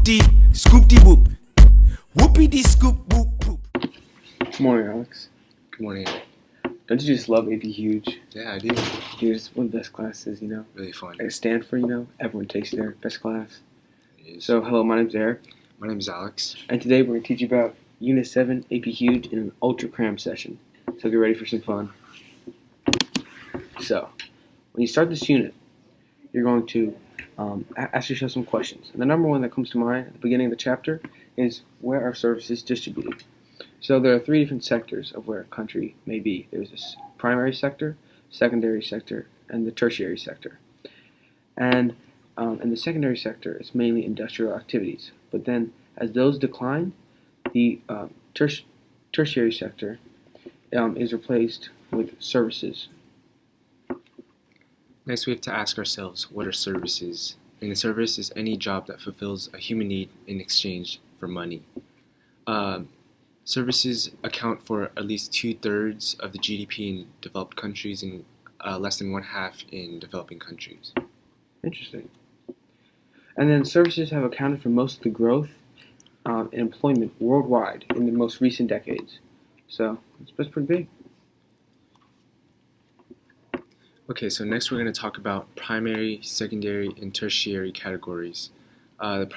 dee, scoop dee whoop. Whoopie dee scoop whoop whoop. Good morning, Alex. Good morning. Don't you just love AP Huge? Yeah, I do. Dude, it's one of the best classes, Really fun. At Stanford, everyone takes their best class. It is. So, hello, my name's Eric. My name is Alex. And today we're going to teach you about Unit 7 AP Huge in an ultra cram session. So get ready for some fun. So, when you start this unit, you're going to ask yourself some questions. And the number one that comes to mind at the beginning of the chapter is, where are services distributed? So there are three different sectors of where a country may be. There's this primary sector, secondary sector, and the tertiary sector. And in the secondary sector, it's mainly industrial activities. But then, as those decline, the tertiary sector is replaced with services. Next, we have to ask ourselves, what are services? And a service is any job that fulfills a human need in exchange for money. Services account for at least 2/3 of the GDP in developed countries and less than 1/2 in developing countries. Interesting. And then services have accounted for most of the growth in employment worldwide in the most recent decades. So that's pretty big. Okay, so next we're going to talk about primary, secondary, and tertiary categories. When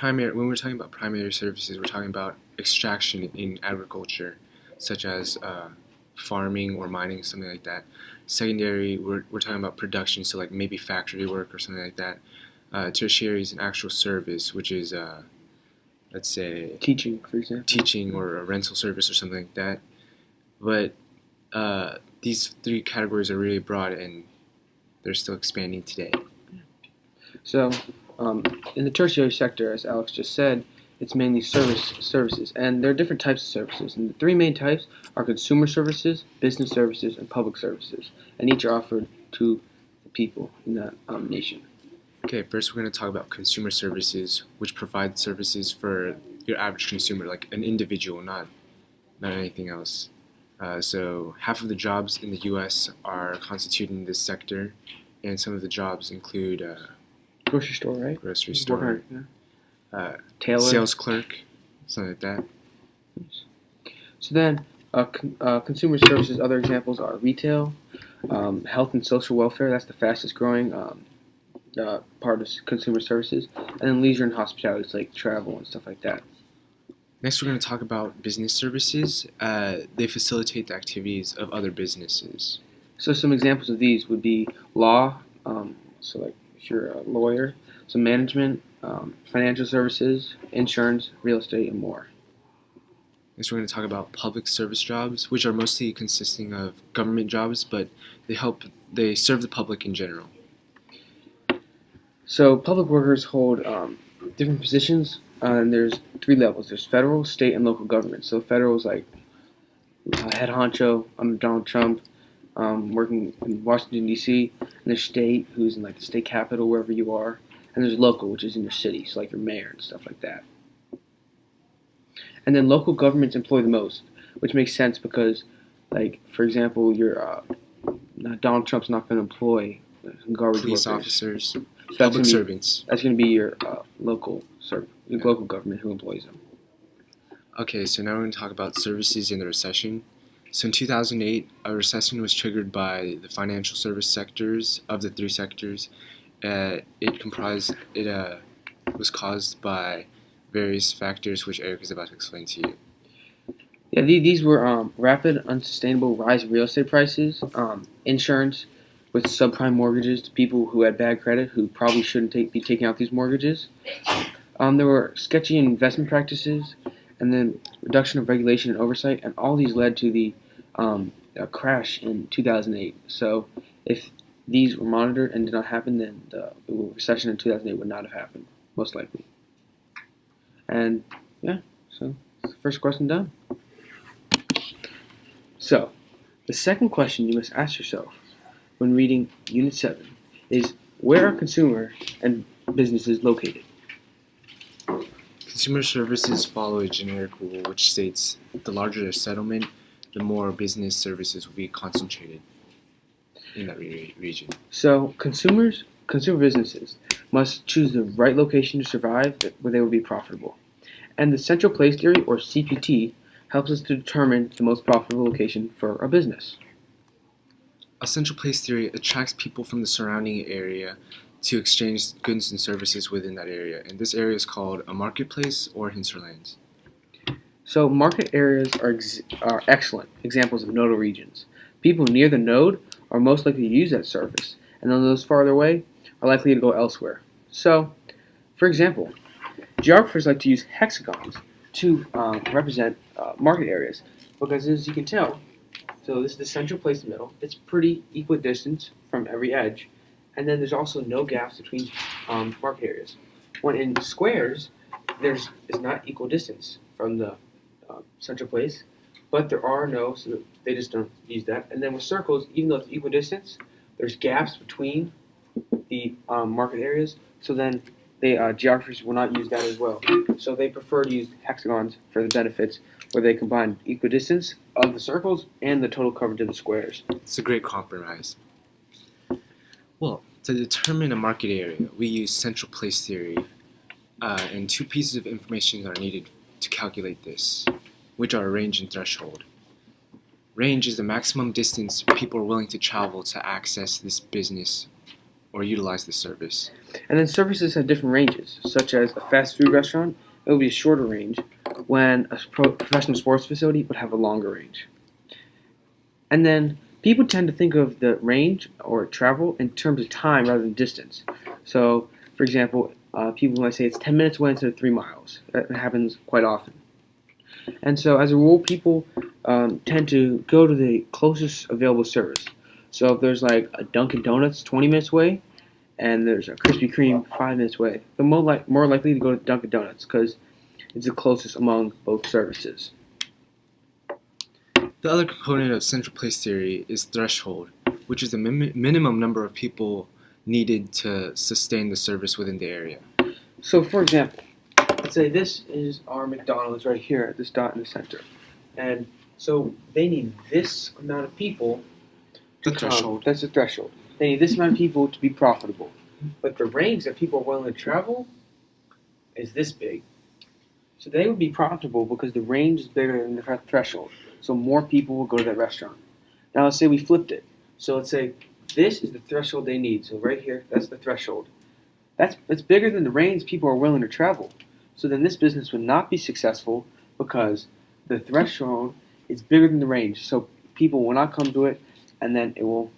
we're talking about primary services, we're talking about extraction in agriculture, such as farming or mining, something like that. Secondary, we're talking about production, so like maybe factory work or something like that. Tertiary is an actual service, which is, let's say, Teaching, for example. Teaching or a rental service or something like that. But these three categories are really broad and they're still expanding today. So, in the tertiary sector, as Alex just said, it's mainly services, and there are different types of services. And the three main types are consumer services, business services, and public services, and each are offered to the people in that nation. Okay, first we're going to talk about consumer services, which provide services for your average consumer, like an individual, not anything else. So half of the jobs in the U.S. are constituted in this sector, and some of the jobs include Grocery store, right? Grocery store, Tailor, sales clerk, something like that. So then, consumer services, other examples are retail, health and social welfare, that's the fastest growing part of consumer services, and then leisure and hospitality, it's like travel and stuff like that. Next, we're going to talk about business services. They facilitate the activities of other businesses. So some examples of these would be law, so like if you're a lawyer, some management, financial services, insurance, real estate, and more. Next, we're going to talk about public service jobs, which are mostly consisting of government jobs, but they serve the public in general. So public workers hold different positions, and there's three levels. There's federal, state, and local government. So federal is like head honcho under Donald Trump, working in Washington, D.C., and there's state, who's in like the state capital, wherever you are, and there's local, which is in your city, so like your mayor and stuff like that. And then local governments employ the most, which makes sense because, like, for example, Donald Trump's not going to employ garbage police workers. Officers, So public servants. That's going to be your local government who employs them. Okay, so now we're going to talk about services in the recession. So in 2008, a recession was triggered by the financial service sectors of the three sectors. It was caused by various factors, which Eric is about to explain to you. Yeah, these were rapid, unsustainable rise in real estate prices, insurance with subprime mortgages to people who had bad credit, who probably shouldn't be taking out these mortgages. There were sketchy investment practices, and then reduction of regulation and oversight, and all these led to the crash in 2008. So if these were monitored and did not happen, then the recession in 2008 would not have happened, most likely. And yeah, so that's the first question done. So the second question you must ask yourself when reading Unit 7 is, where are consumer and businesses located? Consumer services follow a generic rule which states the larger the settlement, the more business services will be concentrated in that region. So consumer businesses, must choose the right location to survive where they will be profitable. And the central place theory, or CPT, helps us to determine the most profitable location for a business. A central place theory attracts people from the surrounding area to exchange goods and services within that area, and this area is called a marketplace or hinterlands. So market areas are excellent examples of nodal regions. People near the node are most likely to use that service, and then those farther away are likely to go elsewhere. So, for example, geographers like to use hexagons to represent market areas because, as you can tell, so this is the central place in the middle. It's pretty equidistant from every edge, and then there's also no gaps between market areas. When in squares, there's is not equal distance from the central place, but there are no, so they just don't use that. And then with circles, even though it's equidistance, there's gaps between the market areas, so then geographers will not use that as well. So they prefer to use hexagons for the benefits where they combine equidistance of the circles and the total coverage of the squares. It's a great compromise. Well, to determine a market area, we use central place theory, and two pieces of information are needed to calculate this, which are range and threshold. Range is the maximum distance people are willing to travel to access this business or utilize this service. And then services have different ranges, such as a fast food restaurant, it will be a shorter range, when a professional sports facility would have a longer range. And then people tend to think of the range or travel in terms of time rather than distance. So, for example, people might say it's 10 minutes away instead of 3 miles. That happens quite often. And so, as a rule, people tend to go to the closest available service. So, if there's like a Dunkin' Donuts 20 minutes away, and there's a Krispy Kreme 5 minutes away, they're more likely to go to Dunkin' Donuts because it's the closest among both services. The other component of central place theory is threshold, which is the minimum number of people needed to sustain the service within the area. So, for example, let's say this is our McDonald's right here, this dot in the center. And so they need this amount of people to come. Threshold. That's the threshold. They need this amount of people to be profitable. But the range that people are willing to travel is this big. So they would be profitable because the range is bigger than the threshold. So more people will go to that restaurant. Now let's say we flipped it. So let's say this is the threshold they need. So right here, that's the threshold. That's bigger than the range people are willing to travel. So then this business would not be successful because the threshold is bigger than the range. So people will not come to it, and then it will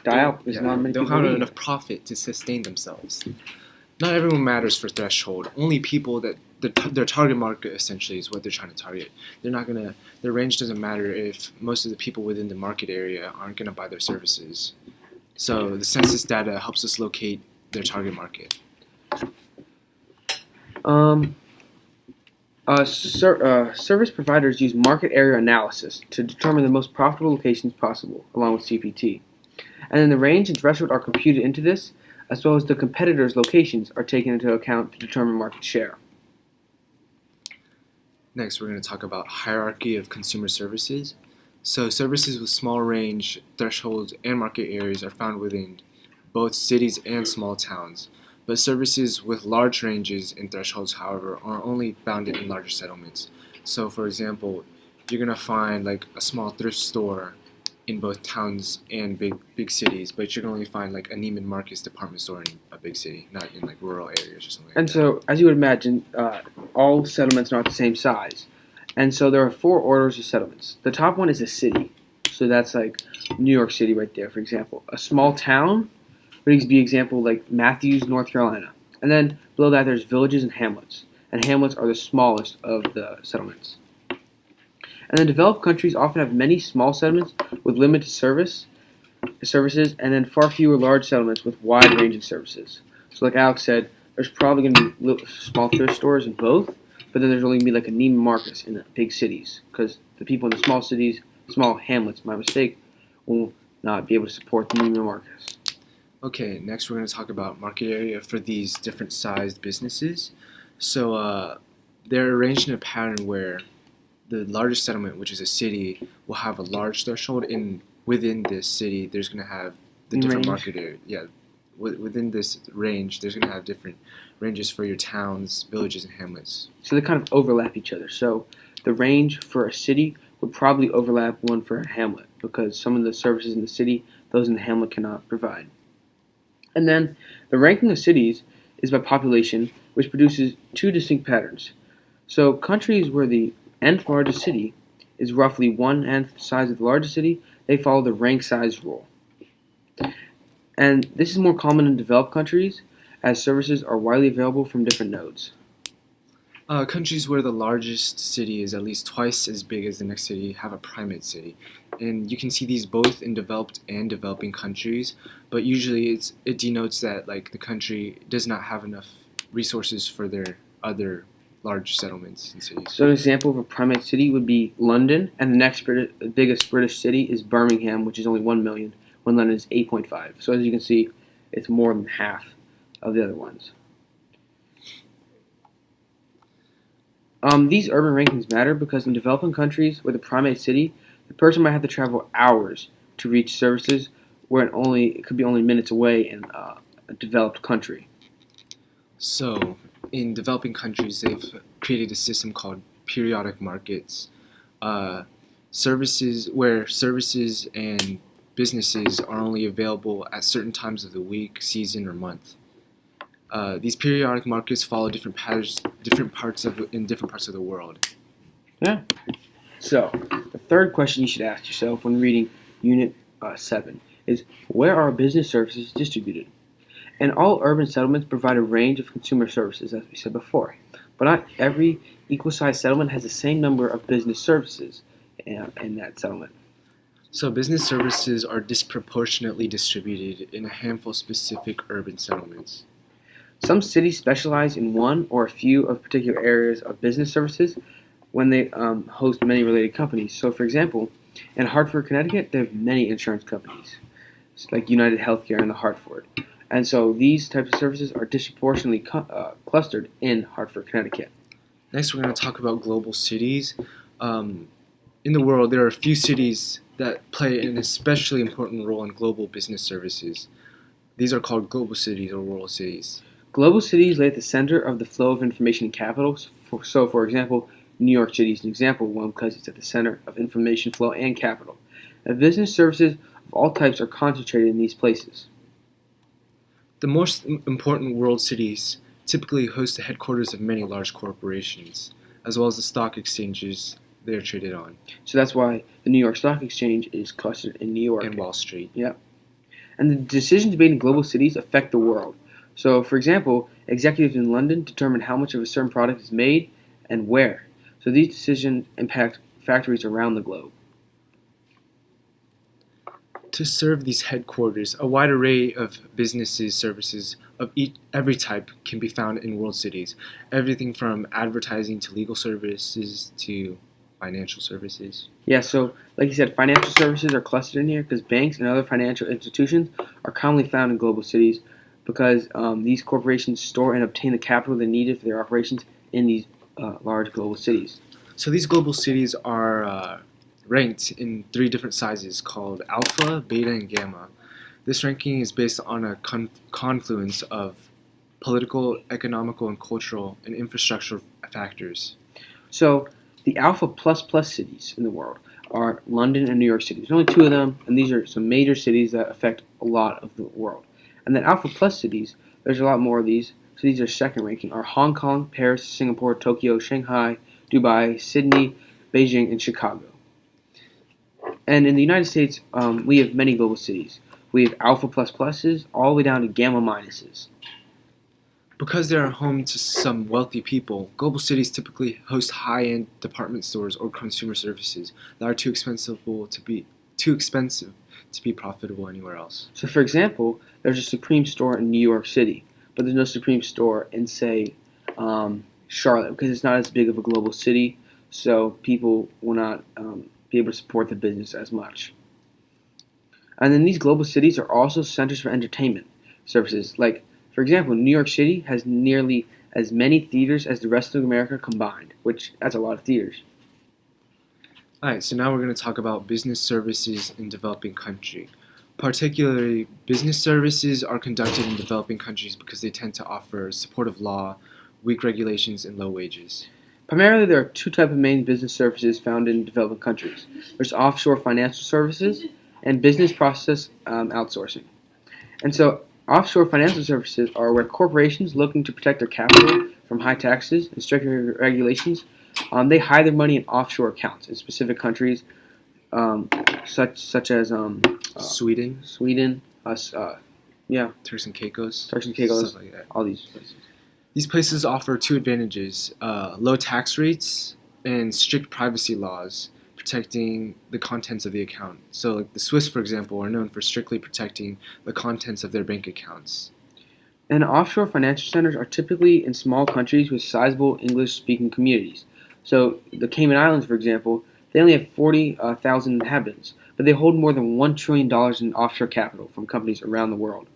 die out because not many they'll people have need. enough profit to sustain themselves. Not everyone matters for threshold. Only people that their target market essentially is what they're trying to target. Their range doesn't matter if most of the people within the market area aren't gonna buy their services. So the census data helps us locate their target market. Service providers use market area analysis to determine the most profitable locations possible, along with CPT. And then the range and threshold are computed into this, as well as the competitors' locations are taken into account to determine market share. Next, we're going to talk about hierarchy of consumer services. So services with small range, thresholds, and market areas are found within both cities and small towns. But services with large ranges and thresholds, however, are only found in larger settlements. So, for example, you're going to find like a small thrift store in both towns and big cities, but you can only find like a Neiman Marcus department store in a big city, not in like rural areas or something And like that. so, as you would imagine, all settlements are not the same size. And so there are 4 orders of settlements. The top one is a city. So that's like New York City right there, for example. A small town would be example like Matthews, North Carolina. And then below that there's villages and hamlets. And hamlets are the smallest of the settlements. And then developed countries often have many small settlements with limited services, and then far fewer large settlements with wide-ranging services. So like Alex said, there's probably going to be little, small thrift stores in both, but then there's only going to be like a Neiman Marcus in the big cities, because the people in the small cities, small hamlets, my mistake, will not be able to support the Neiman Marcus. Okay, next we're going to talk about market area for these different sized businesses. So they're arranged in a pattern where the largest settlement, which is a city, will have a large threshold, and within this city, there's going to have the different Range. market area. Yeah, within this range, there's going to have different ranges for your towns, villages, and hamlets. So they kind of overlap each other. So the range for a city would probably overlap one for a hamlet because some of the services in the city, those in the hamlet cannot provide. And then the ranking of cities is by population, which produces two distinct patterns. So countries where the nth largest city is roughly one-nth the size of the largest city, they follow the rank size rule. And this is more common in developed countries as services are widely available from different nodes. Countries where the largest city is at least twice as big as the next city have a primate city, and you can see these both in developed and developing countries. But usually, it denotes that like the country does not have enough resources for their other large settlements and cities. So an example of a primate city would be London, and the next biggest British city is Birmingham, which is only 1 million, when London is 8.5. So as you can see, it's more than half of the other ones. These urban rankings matter because in developing countries with a primate city, the person might have to travel hours to reach services where it could be only minutes away in a developed country. So, in developing countries, they've created a system called periodic markets, services and businesses are only available at certain times of the week, season, or month. These periodic markets follow different patterns, in different parts of the world. Yeah. So, the third question you should ask yourself when reading Unit 7 is, where are business services distributed? And all urban settlements provide a range of consumer services, as we said before. But not every equal-sized settlement has the same number of business services in that settlement. So business services are disproportionately distributed in a handful of specific urban settlements. Some cities specialize in one or a few of particular areas of business services when they host many related companies. So, for example, in Hartford, Connecticut, they have many insurance companies, like United Healthcare and the Hartford. And so these types of services are disproportionately clustered in Hartford, Connecticut. Next, we're going to talk about global cities. In the world, there are a few cities that play an especially important role in global business services. These are called global cities or world cities. Global cities lay at the center of the flow of information and capital. So, for example, New York City is an example of one because it's at the center of information flow and capital. Now, business services of all types are concentrated in these places. The most important world cities typically host the headquarters of many large corporations, as well as the stock exchanges they are traded on. So that's why the New York Stock Exchange is clustered in New York. And Wall Street. Yeah. And the decisions made in global cities affect the world. So, for example, executives in London determine how much of a certain product is made and where. So these decisions impact factories around the globe. To serve these headquarters, a wide array of services of every type can be found in world cities. Everything from advertising to legal services to financial services. Yeah, so like you said, financial services are clustered in here because banks and other financial institutions are commonly found in global cities because these corporations store and obtain the capital they needed for their operations in these large global cities. So these global cities are ranked in 3 different sizes called alpha, beta, and gamma. This ranking is based on a confluence of political, economical, and cultural and infrastructural factors. So the alpha plus plus cities in the world are London and New York City. There's only 2 of them, and these are some major cities that affect a lot of the world. And then alpha plus cities, there's a lot more of these. So these are second ranking, are Hong Kong, Paris, Singapore, Tokyo, Shanghai, Dubai, Sydney, Beijing, and Chicago. And in the United States, we have many global cities. We have alpha plus pluses all the way down to gamma minuses. Because they are home to some wealthy people, global cities typically host high-end department stores or consumer services that are too expensive to be profitable anywhere else. So, for example, there's a Supreme store in New York City, but there's no Supreme store in, say, Charlotte, because it's not as big of a global city, so people will not be able to support the business as much. And then these global cities are also centers for entertainment services. Like, for example, New York City has nearly as many theaters as the rest of America combined, which that's a lot of theaters. Alright, so now we're going to talk about business services in developing country. Particularly, business services are conducted in developing countries because they tend to offer supportive law, weak regulations, and low wages. Primarily, there are two types of main business services found in developing countries. There's offshore financial services and business process outsourcing. And so, offshore financial services are where corporations looking to protect their capital from high taxes and strict regulations, they hide their money in offshore accounts in specific countries, such as Sweden, Turks and Caicos, Turks and Caicos, stuff like that. all these places. These places offer two advantages: low tax rates and strict privacy laws protecting the contents of the account. So, like the Swiss, for example, are known for strictly protecting the contents of their bank accounts. And offshore financial centers are typically in small countries with sizable English-speaking communities. So the Cayman Islands, for example, they only have 40,000 inhabitants, but they hold more than $1 trillion in offshore capital from companies around the world.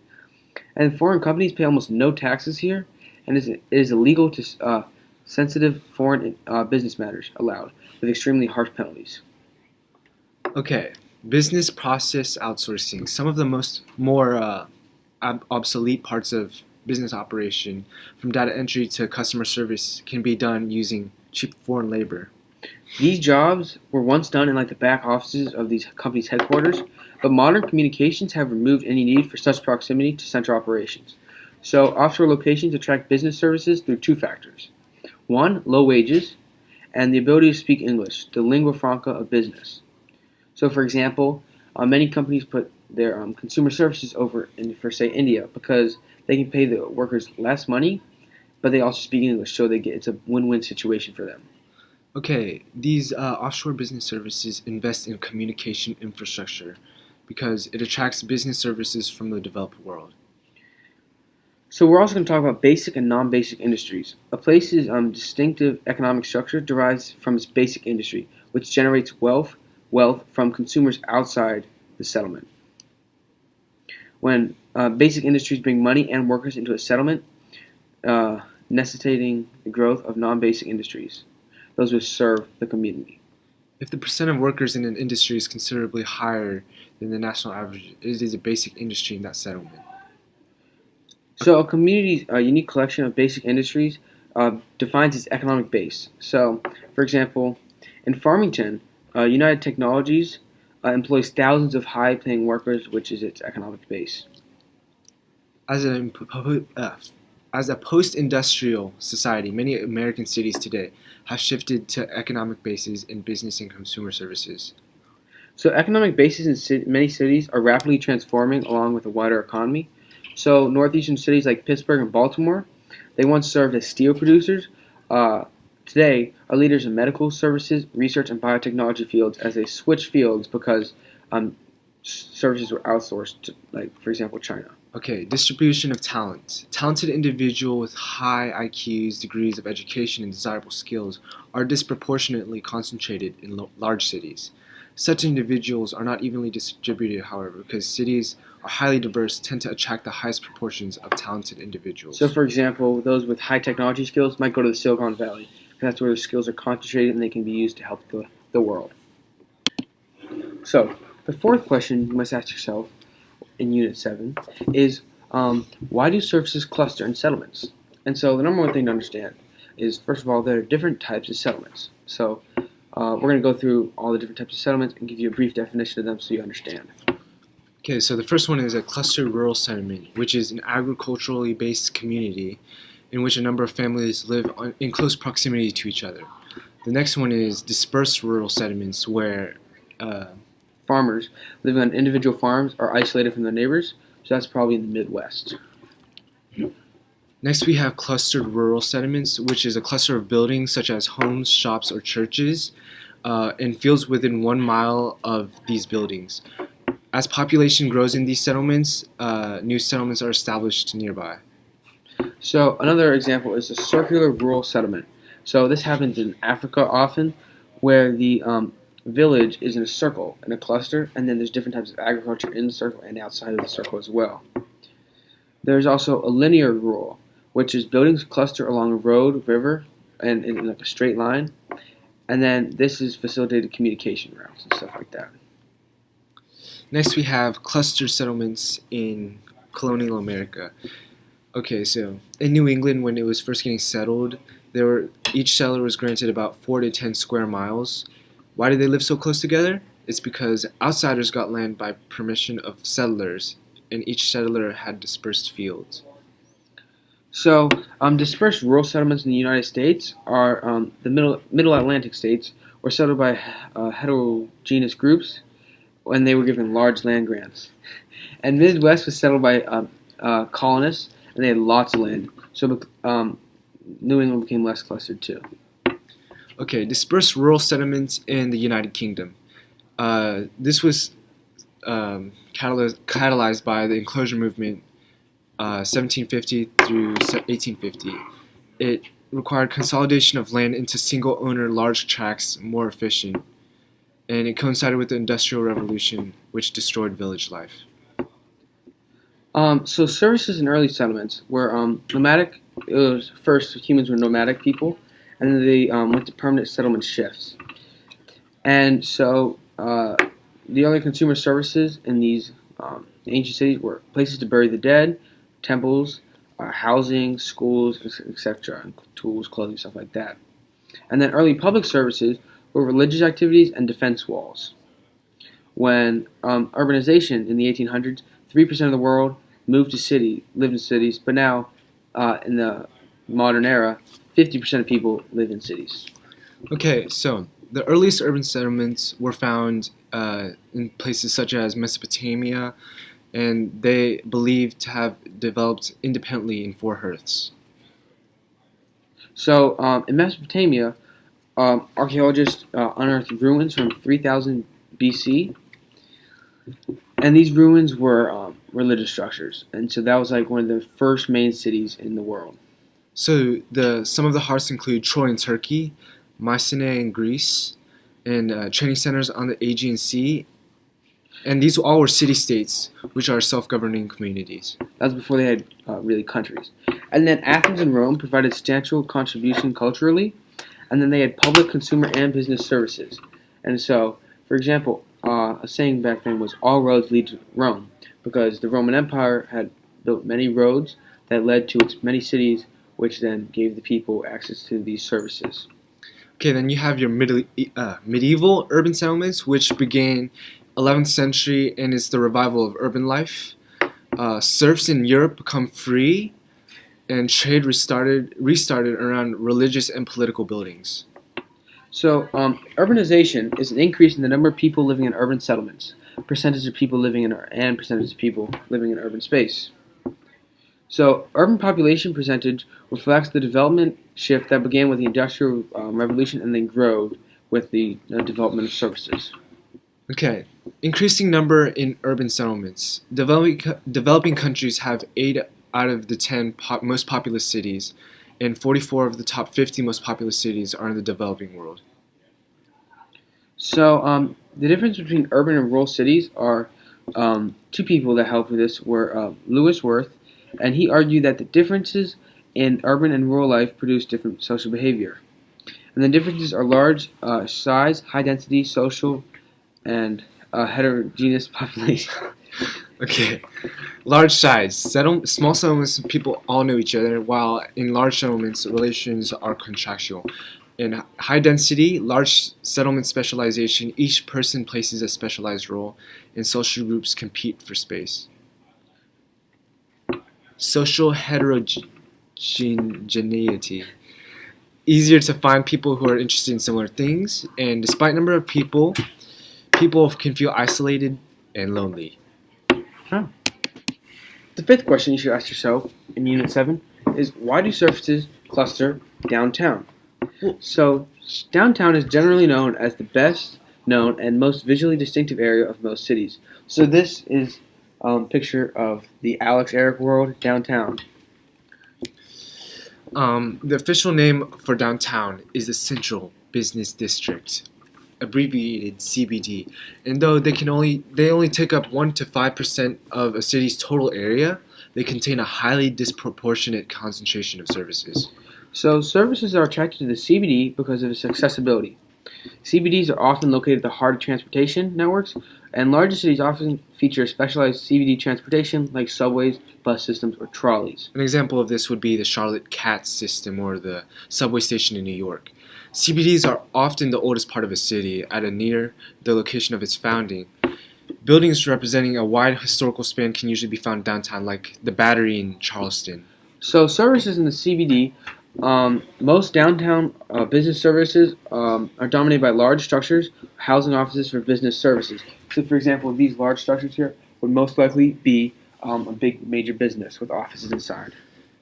And foreign companies pay almost no taxes here, and it is illegal to sensitive foreign business matters allowed, with extremely harsh penalties. Okay, business process outsourcing. Some of the more obsolete parts of business operation, from data entry to customer service, can be done using cheap foreign labor. These jobs were once done in like the back offices of these companies' headquarters, but modern communications have removed any need for such proximity to central operations. So offshore locations attract business services through two factors. One, low wages, and the ability to speak English, the lingua franca of business. So for example, many companies put their consumer services over for say India because they can pay the workers less money, but they also speak English, so it's a win-win situation for them. Okay, these offshore business services invest in communication infrastructure because it attracts business services from the developed world. So we're also going to talk about basic and non-basic industries. A place's distinctive economic structure derives from its basic industry, which generates wealth from consumers outside the settlement. When basic industries bring money and workers into a settlement, necessitating the growth of non-basic industries, those which serve the community. If the percent of workers in an industry is considerably higher than the national average, it is a basic industry in that settlement. So a community's unique collection of basic industries defines its economic base. So, for example, in Farmington, United Technologies employs thousands of high-paying workers, which is its economic base. As a post-industrial society, many American cities today have shifted to economic bases in business and consumer services. So economic bases in many cities are rapidly transforming along with the wider economy. So northeastern cities like Pittsburgh and Baltimore, they once served as steel producers. Today are leaders in medical services, research, and biotechnology fields as they switch fields because services were outsourced to, like, for example, China. Okay, distribution of talent. Talented individuals with high IQs, degrees of education, and desirable skills are disproportionately concentrated in large cities. Such individuals are not evenly distributed, however, because cities are highly diverse, tend to attract the highest proportions of talented individuals. So, for example, those with high technology skills might go to the Silicon Valley, because that's where their skills are concentrated and they can be used to help the world. So, the fourth question you must ask yourself in Unit 7 is why do services cluster in settlements? And so, the number one thing to understand is, first of all, there are different types of settlements. So, we're going to go through all the different types of settlements and give you a brief definition of them so you understand. Okay, so the first one is a clustered rural settlement, which is an agriculturally based community in which a number of families live in close proximity to each other. The next one is dispersed rural settlements, where farmers living on individual farms are isolated from their neighbors, so that's probably in the Midwest. Next, we have clustered rural settlements, which is a cluster of buildings such as homes, shops, or churches, and fields within 1 mile of these buildings. As population grows in these settlements, new settlements are established nearby. So another example is a circular rural settlement. So this happens in Africa often, where the village is in a circle, in a cluster, and then there's different types of agriculture in the circle and outside of the circle as well. There's also a linear rural, which is buildings cluster along a road, river, and in like a straight line. And then this is facilitated communication routes and stuff like that. Next, we have cluster settlements in colonial America. Okay, so in New England, when it was first getting settled, each settler was granted about 4 to 10 square miles. Why did they live so close together? It's because outsiders got land by permission of settlers, and each settler had dispersed fields. So, dispersed rural settlements in the United States are the Middle Atlantic states were settled by heterogeneous groups when they were given large land grants. And Midwest was settled by colonists, and they had lots of land. So, New England became less clustered too. Okay, dispersed rural settlements in the United Kingdom. This was catalyzed by the enclosure movement 1750 through 1850. It required consolidation of land into single-owner large tracts more efficient, and it coincided with the Industrial Revolution, which destroyed village life. So services in early settlements were nomadic. It was first humans were nomadic people, and then they went to permanent settlement shifts. And so the other consumer services in these ancient cities were places to bury the dead, temples, housing, schools, etc., tools, clothing, stuff like that. And then early public services were religious activities and defense walls. When urbanization in the 1800s, 3% of the world lived in cities, but now in the modern era, 50% of people live in cities. Okay, so the earliest urban settlements were found in places such as Mesopotamia, and they believed to have developed independently in four hearths. So in Mesopotamia, archaeologists unearthed ruins from 3000 BC, and these ruins were religious structures, and so that was like one of the first main cities in the world. So some of the hearths include Troy in Turkey, Mycenae in Greece, and training centers on the Aegean Sea. And these all were city-states, which are self-governing communities. That was before they had really countries. And then Athens and Rome provided substantial contribution culturally, and then they had public, consumer, and business services. And so, for example, a saying back then was all roads lead to Rome, because the Roman Empire had built many roads that led to its many cities, which then gave the people access to these services. Okay, then you have your medieval urban settlements, which began 11th century and is the revival of urban life. Serfs in Europe become free, and trade restarted around religious and political buildings. So, urbanization is an increase in the number of people living in urban settlements, percentage of people living in and percentage of people living in urban space. So, urban population percentage reflects the development shift that began with the Industrial Revolution and then grew with the development of services. Okay, increasing number in urban settlements. Developing countries have 8 out of the 10 most populous cities, and 44 of the top 50 most populous cities are in the developing world. So, the difference between urban and rural cities are two people that helped with this were Lewis Worth, and he argued that the differences in urban and rural life produce different social behavior. And the differences are large size, high density, social, and heterogeneous population. Okay, large size. Small settlements, people all know each other, while in large settlements, relations are contractual. In high density, large settlement specialization, each person places a specialized role, and social groups compete for space. Social heterogeneity. Easier to find people who are interested in similar things, and despite number of people can feel isolated and lonely. Huh. The fifth question you should ask yourself in Unit 7 is why do surfaces cluster downtown? So, downtown is generally known as the best known and most visually distinctive area of most cities. So this is a picture of the Alex Eric World downtown. The official name for downtown is the Central Business District, abbreviated CBD. And though they only take up 1 to 5% of a city's total area, they contain a highly disproportionate concentration of services. So services are attracted to the CBD because of its accessibility. CBDs are often located at the heart of transportation networks, and larger cities often feature specialized CBD transportation like subways, bus systems, or trolleys. An example of this would be the Charlotte CAT system or the subway station in New York. CBDs are often the oldest part of a city at a near the location of its founding. Buildings representing a wide historical span can usually be found downtown, like the Battery in Charleston. So services in the CBD, most downtown business services are dominated by large structures, housing offices for business services. So, for example, these large structures here would most likely be a big major business with offices inside.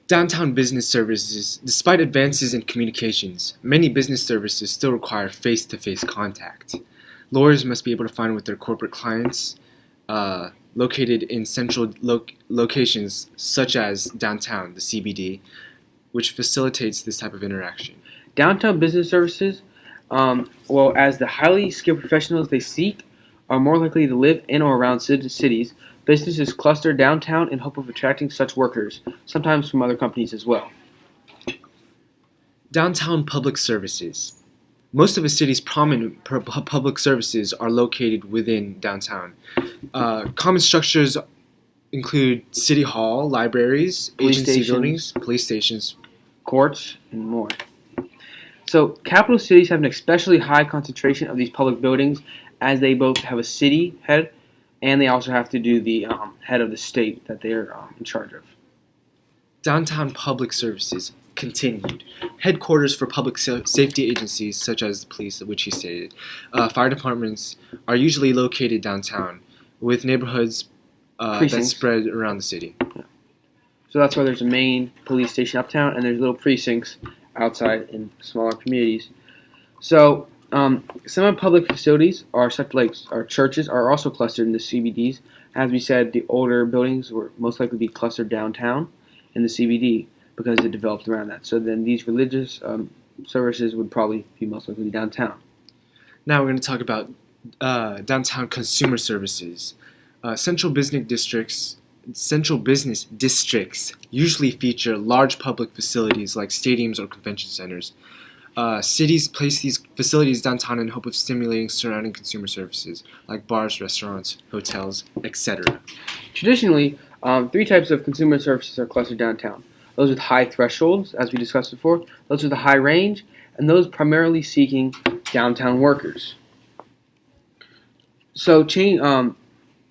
Downtown business services, despite advances in communications, many business services still require face-to-face contact. Lawyers must be able to find with their corporate clients located in central locations such as downtown, the CBD, which facilitates this type of interaction. Downtown business services, as the highly skilled professionals they seek are more likely to live in or around cities, businesses cluster downtown in hope of attracting such workers, sometimes from other companies as well. Downtown public services. Most of a city's prominent public services are located within downtown. Common structures include City Hall, libraries, Police agency stations. buildings, police stations. Courts, and more. So, capital cities have an especially high concentration of these public buildings as they both have a city head and they also have to do the head of the state that they're in charge of. Downtown public services continued. Headquarters for public safety agencies such as the police, which he stated. Fire departments are usually located downtown with neighborhoods that spread around the city. Yeah. So that's why there's a main police station uptown and there's little precincts outside in smaller communities. So some of public facilities are such like our churches are also clustered in the CBDs. As we said, the older buildings will most likely be clustered downtown in the CBD because it developed around that. So then these religious services would probably be most likely downtown. Now we're going to talk about downtown consumer services. Central business districts usually feature large public facilities like stadiums or convention centers. Cities place these facilities downtown in hope of stimulating surrounding consumer services like bars, restaurants, hotels, etc. Traditionally, three types of consumer services are clustered downtown. Those with high thresholds, as we discussed before, those with a high range, and those primarily seeking downtown workers. So change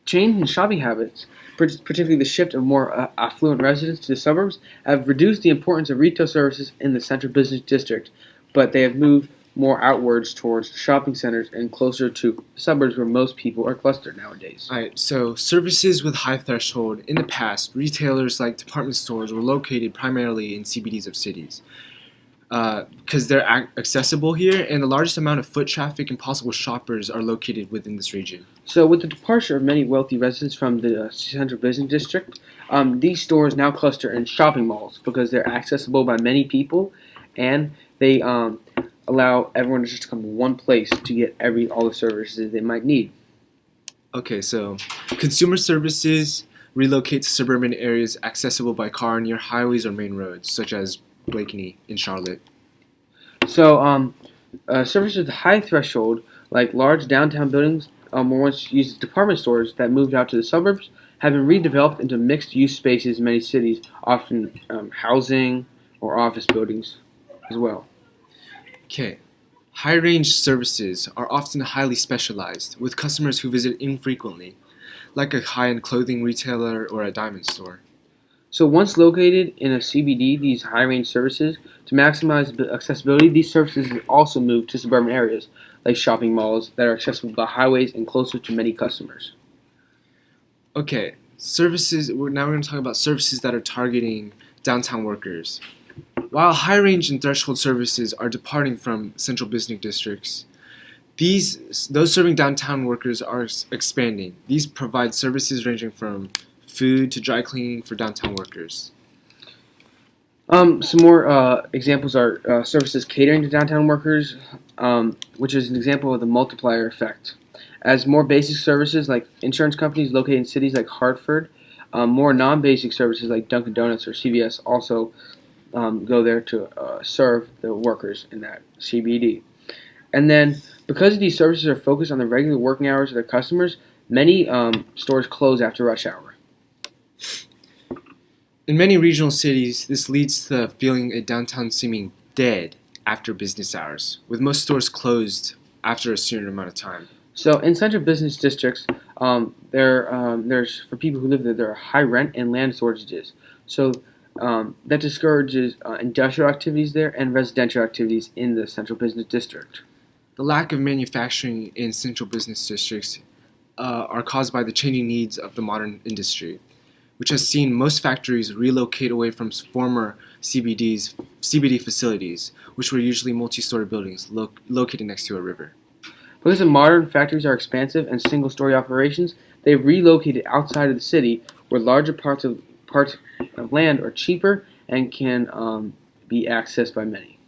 in shopping habits, particularly the shift of more affluent residents to the suburbs, have reduced the importance of retail services in the central business district, but they have moved more outwards towards shopping centers and closer to suburbs where most people are clustered nowadays. Alright, so services with high threshold. In the past, retailers like department stores were located primarily in CBDs of cities because they're accessible here, and the largest amount of foot traffic and possible shoppers are located within this region. So with the departure of many wealthy residents from the central business district, these stores now cluster in shopping malls because they're accessible by many people, and they allow everyone to just come to one place to get all the services they might need. Okay, so consumer services relocate to suburban areas accessible by car near highways or main roads, such as Blakeney in Charlotte. So services with high threshold, like large downtown buildings, were once used as department stores that moved out to the suburbs, have been redeveloped into mixed-use spaces in many cities, often housing or office buildings as well. Okay. High-range services are often highly specialized, with customers who visit infrequently, like a high-end clothing retailer or a diamond store. So once located in a CBD, these high-range services, to maximize accessibility, these services also moved to suburban areas, like shopping malls that are accessible by highways and closer to many customers. Okay, services. Now we're going to talk about services that are targeting downtown workers. While high-range and threshold services are departing from central business districts, those serving downtown workers are expanding. These provide services ranging from food to dry cleaning for downtown workers. Some more examples are services catering to downtown workers, which is an example of the multiplier effect. As more basic services like insurance companies located in cities like Hartford, more non-basic services like Dunkin' Donuts or CVS also go there to serve the workers in that CBD. And then, because these services are focused on the regular working hours of their customers, many stores close after rush hour. In many regional cities, this leads to feeling a downtown seeming dead after business hours, with most stores closed after a certain amount of time. So, in central business districts, there's for people who live there are high rent and land shortages. So, that discourages industrial activities there and residential activities in the central business district. The lack of manufacturing in central business districts are caused by the changing needs of the modern industry, which has seen most factories relocate away from former CBD facilities, which were usually multi-story buildings located next to a river. Because the modern factories are expansive and single-story operations, they've relocated outside of the city, where larger parts of land are cheaper and can be accessed by many.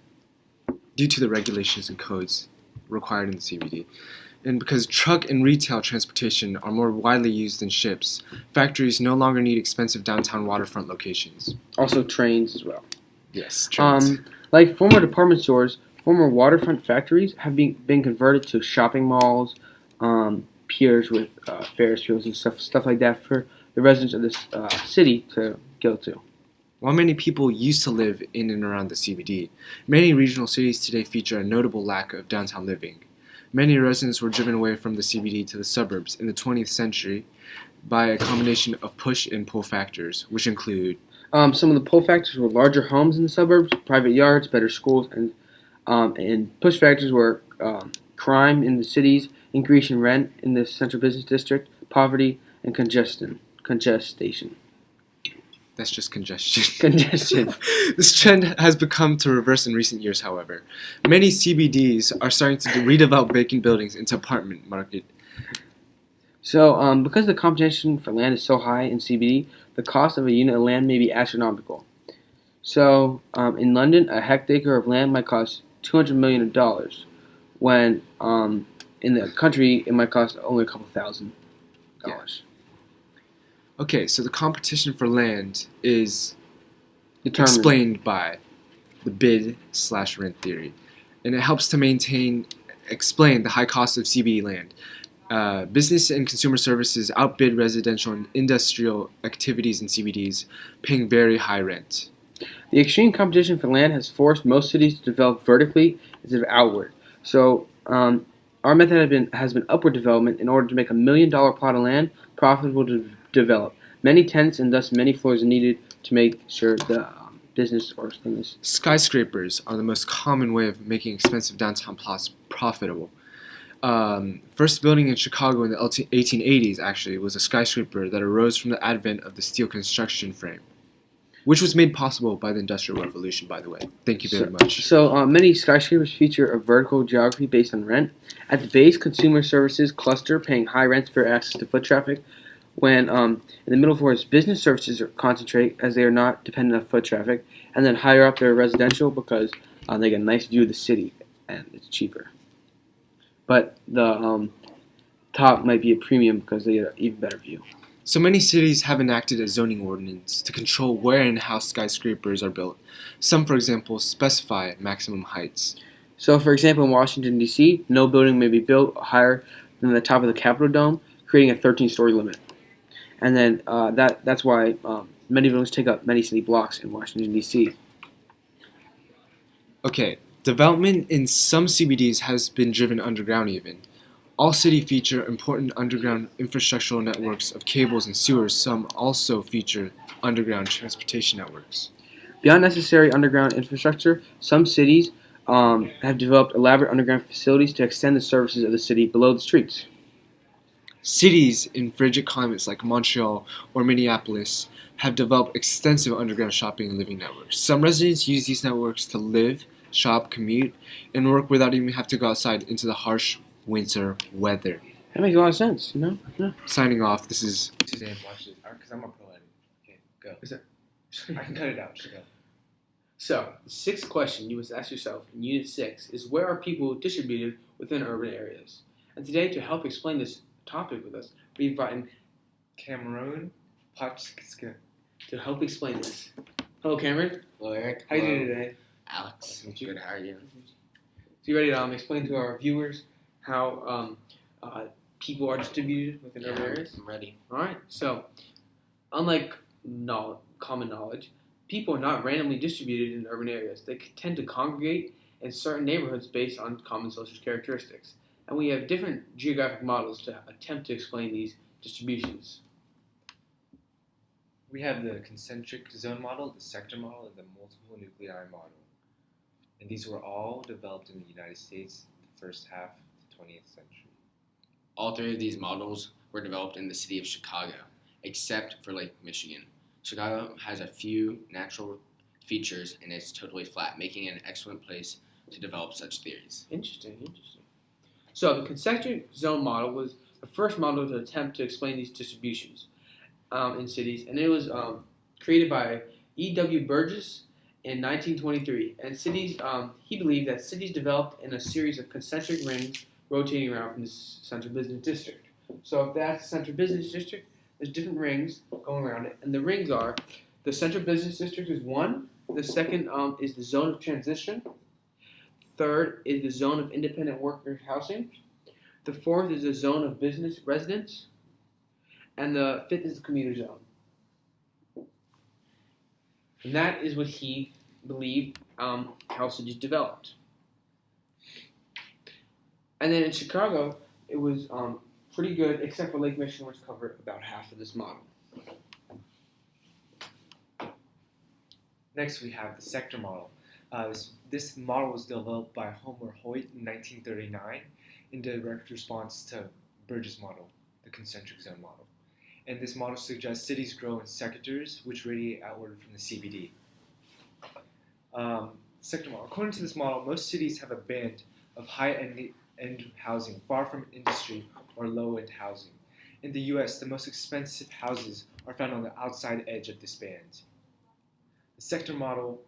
Due to the regulations and codes required in the CBD. And because truck and retail transportation are more widely used than ships, factories no longer need expensive downtown waterfront locations. Also trains as well. Yes, trains. Like former department stores, former waterfront factories have been converted to shopping malls, piers with Ferris wheels and stuff like that for the residents of this city to go to. While many people used to live in and around the CBD, many regional cities today feature a notable lack of downtown living. Many residents were driven away from the CBD to the suburbs in the 20th century by a combination of push and pull factors, which include some of the pull factors were larger homes in the suburbs, private yards, better schools, and push factors were crime in the cities, increase in rent in the central business district, poverty, and congestion. That's just congestion. Congestion. This trend has become to reverse in recent years, however. Many CBDs are starting to redevelop vacant buildings into apartment market. So, because the competition for land is so high in CBD, the cost of a unit of land may be astronomical. So, in London, a hectare of land might cost $200 million, when in the country it might cost only a couple $1,000. Yeah. Okay, so the competition for land is explained by the bid/rent theory, and it helps to explain the high cost of CBD land. Business and consumer services outbid residential and industrial activities in CBDs, paying very high rent. The extreme competition for land has forced most cities to develop vertically instead of outward. So, our method has been upward development in order to make $1 million plot of land profitable to develop. Many tenants and thus many floors are needed to make sure the business or things. Skyscrapers are the most common way of making expensive downtown plots profitable. First building in Chicago in the 1880s actually was a skyscraper that arose from the advent of the steel construction frame, which was made possible by the Industrial Revolution, by the way. Thank you very much. So many skyscrapers feature a vertical geography based on rent. At the base, consumer services cluster, paying high rents for access to foot traffic. When in the middle floors, business services are concentrate as they are not dependent on foot traffic. And then higher up, they're residential because they get a nice view of the city and it's cheaper. But the top might be a premium because they get an even better view. So many cities have enacted a zoning ordinance to control where and how skyscrapers are built. Some, for example, specify maximum heights. So, for example, in Washington, D.C., no building may be built higher than the top of the Capitol Dome, creating a 13-story limit. And then that's why many buildings take up many city blocks in Washington, D.C. Okay, development in some CBDs has been driven underground even. All cities feature important underground infrastructural networks of cables and sewers. Some also feature underground transportation networks. Beyond necessary underground infrastructure, some cities have developed elaborate underground facilities to extend the services of the city below the streets. Cities in frigid climates like Montreal or Minneapolis have developed extensive underground shopping and living networks. Some residents use these networks to live, shop, commute, and work without even having to go outside into the harsh winter weather. That makes a lot of sense, you know? Yeah. Signing off, this is Suzanne, watch this. Because I'm a pro at it. Okay, go. Is that- I can cut it out. Go. So, the sixth question you must ask yourself in Unit 6 is where are people distributed within urban areas? And today, to help explain this topic with us, we invite Cameroon, Potchkiska. to help explain this. Hello, Cameron. Hello, Eric. How you Hello, doing today? Alex. Good. How are you? you ready to explain to our viewers how people are distributed within urban areas? I'm ready. All right. So, unlike common knowledge, people are not randomly distributed in urban areas. They tend to congregate in certain neighborhoods based on common social characteristics. And we have different geographic models to attempt to explain these distributions. We have the concentric zone model, the sector model, and the multiple nuclei model. And these were all developed in the United States in the first half of the 20th century. All three of these models were developed in the city of Chicago, except for Lake Michigan. Chicago has a few natural features and it's totally flat, making it an excellent place to develop such theories. Interesting. So the concentric zone model was the first model to attempt to explain these distributions in cities, and it was created by E.W. Burgess in 1923. And cities, he believed that cities developed in a series of concentric rings rotating around from the central business district. So if that's the central business district, there's different rings going around it, and the rings are the central business district is one. The second is the zone of transition. Third is the zone of independent workers housing. The fourth is the zone of business residents. And the fifth is the commuter zone. And that is what he believed how cities developed. And then in Chicago, it was pretty good, except for Lake Michigan, which covered about half of this model. Next, we have the sector model. This model was developed by Homer Hoyt in 1939 in direct response to Burgess' model, the concentric zone model. And this model suggests cities grow in sectors which radiate outward from the CBD. Sector model. According to this model, most cities have a band of high-end housing, far from industry or low-end housing. In the U.S., the most expensive houses are found on the outside edge of this band. The sector model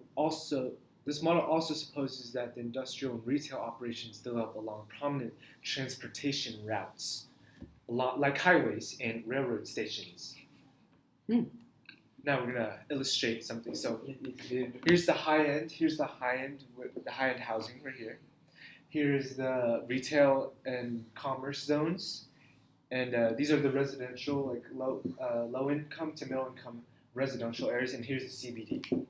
this model also supposes that the industrial and retail operations develop along prominent transportation routes, like highways and railroad stations. Now we're gonna illustrate something. So here's the high end. Here's the high end housing right here. Here's the retail and commerce zones, and these are the residential, like low income to middle income residential areas. And here's the CBD.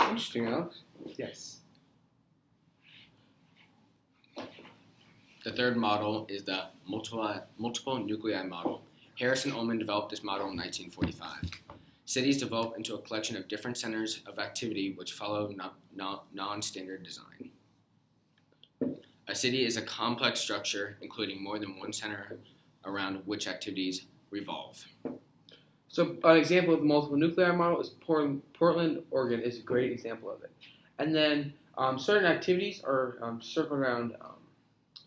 Interesting, Alex. Yes. The third model is the multiple nuclei model. Harris and Ullman developed this model in 1945. Cities develop into a collection of different centers of activity which follow non-standard design. A city is a complex structure including more than one center around which activities revolve. So an example of the multiple nuclei model is Portland, Oregon is a great example of it. And then certain activities are circled around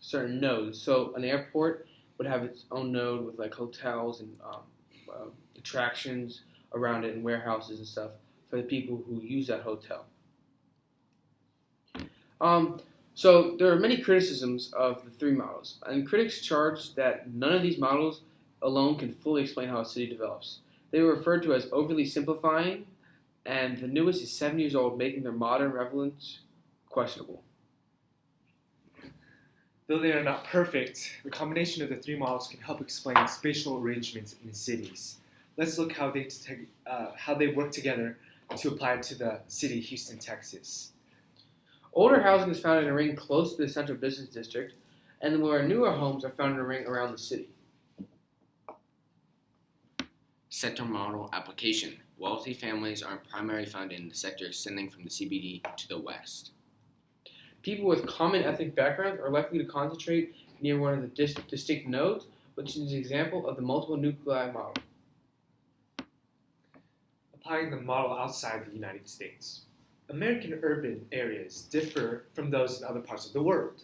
certain nodes. So an airport would have its own node with like hotels and attractions around it and warehouses and stuff for the people who use that hotel. So there are many criticisms of the three models, and critics charge that none of these models alone can fully explain how a city develops. They were referred to as overly simplifying, and the newest is 7 years old, making their modern relevance questionable. Though they are not perfect, the combination of the three models can help explain spatial arrangements in cities. Let's look how they work together to apply to the city, Houston, Texas. Older housing is found in a ring close to the central business district, and where newer homes are found in a ring around the city. Sector model application. Wealthy families are primarily found in the sector extending from the CBD to the west. People with common ethnic backgrounds are likely to concentrate near one of the distinct nodes, which is an example of the multiple nuclei model. Applying the model outside the United States. American urban areas differ from those in other parts of the world.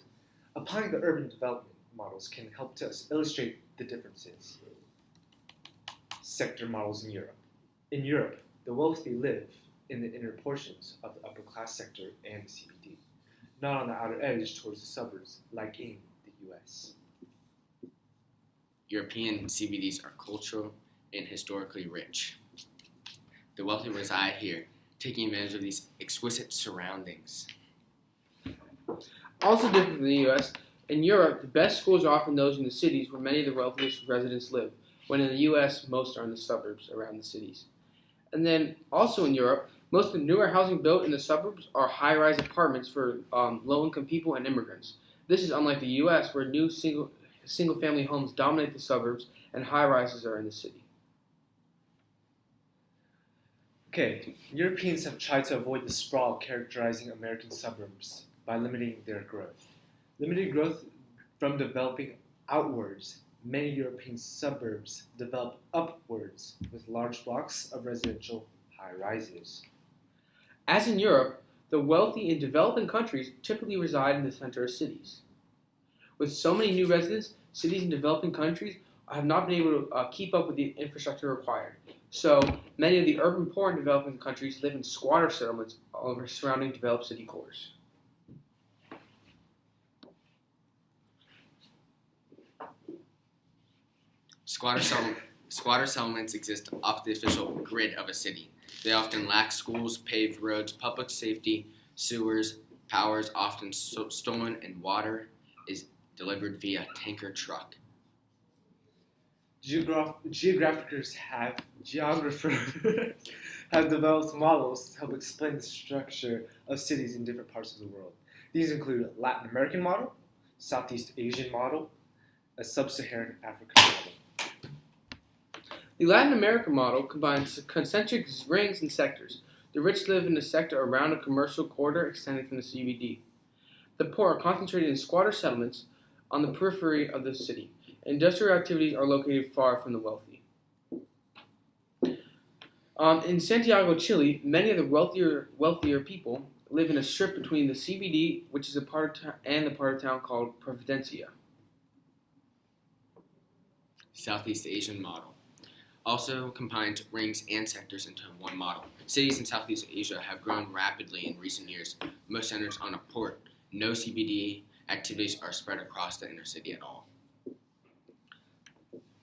Applying the urban development models can help to illustrate the differences. Sector models in Europe. In Europe, the wealthy live in the inner portions of the upper class sector and the CBD, not on the outer edge towards the suburbs like in the US. European CBDs are cultural and historically rich. The wealthy reside here, taking advantage of these exquisite surroundings. Also different from the U.S., in Europe, the best schools are often those in the cities where many of the wealthiest residents live, when in the U.S., most are in the suburbs around the cities. And then also in Europe, most of the newer housing built in the suburbs are high-rise apartments for low-income people and immigrants. This is unlike the U.S., where new single-family homes dominate the suburbs and high-rises are in the city. Okay, Europeans have tried to avoid the sprawl characterizing American suburbs by limiting their growth. Limited growth from developing outwards, many European suburbs develop upwards with large blocks of residential high-rises. As in Europe, the wealthy in developing countries typically reside in the center of cities. With so many new residents, cities in developing countries have not been able to keep up with the infrastructure required. So many of the urban poor in developing countries live in squatter settlements over surrounding developed city cores. Squatter settlements exist off the official grid of a city. They often lack schools, paved roads, public safety, sewers, power is often stolen, and water is delivered via tanker truck. Geographers have developed models to help explain the structure of cities in different parts of the world. These include Latin American model, Southeast Asian model, a Sub-Saharan African model. The Latin American model combines concentric rings and sectors. The rich live in a sector around a commercial corridor extending from the CBD. The poor are concentrated in squatter settlements on the periphery of the city. Industrial activities are located far from the wealthy. In Santiago, Chile, many of the wealthier people live in a strip between the CBD, which is a part of town, and the part of town called Providencia. Southeast Asian model also combines rings and sectors into one model. Cities in Southeast Asia have grown rapidly in recent years. Most centers on a port. No CBD activities are spread across the inner city at all.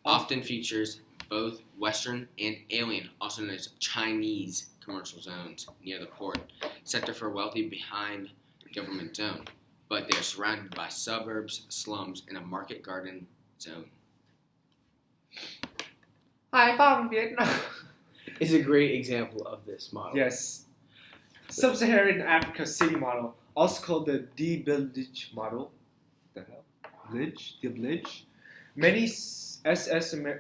Often features both Western and alien, also known as Chinese, commercial zones near the port. Sector for wealthy behind government zone, but they are surrounded by suburbs, slums, and a market garden zone. Hi, from Vietnam. Is a great example of this model. Yes. Sub-Saharan Africa city model, also called the D-Village model. The hell? The village? Many Sub-Saharan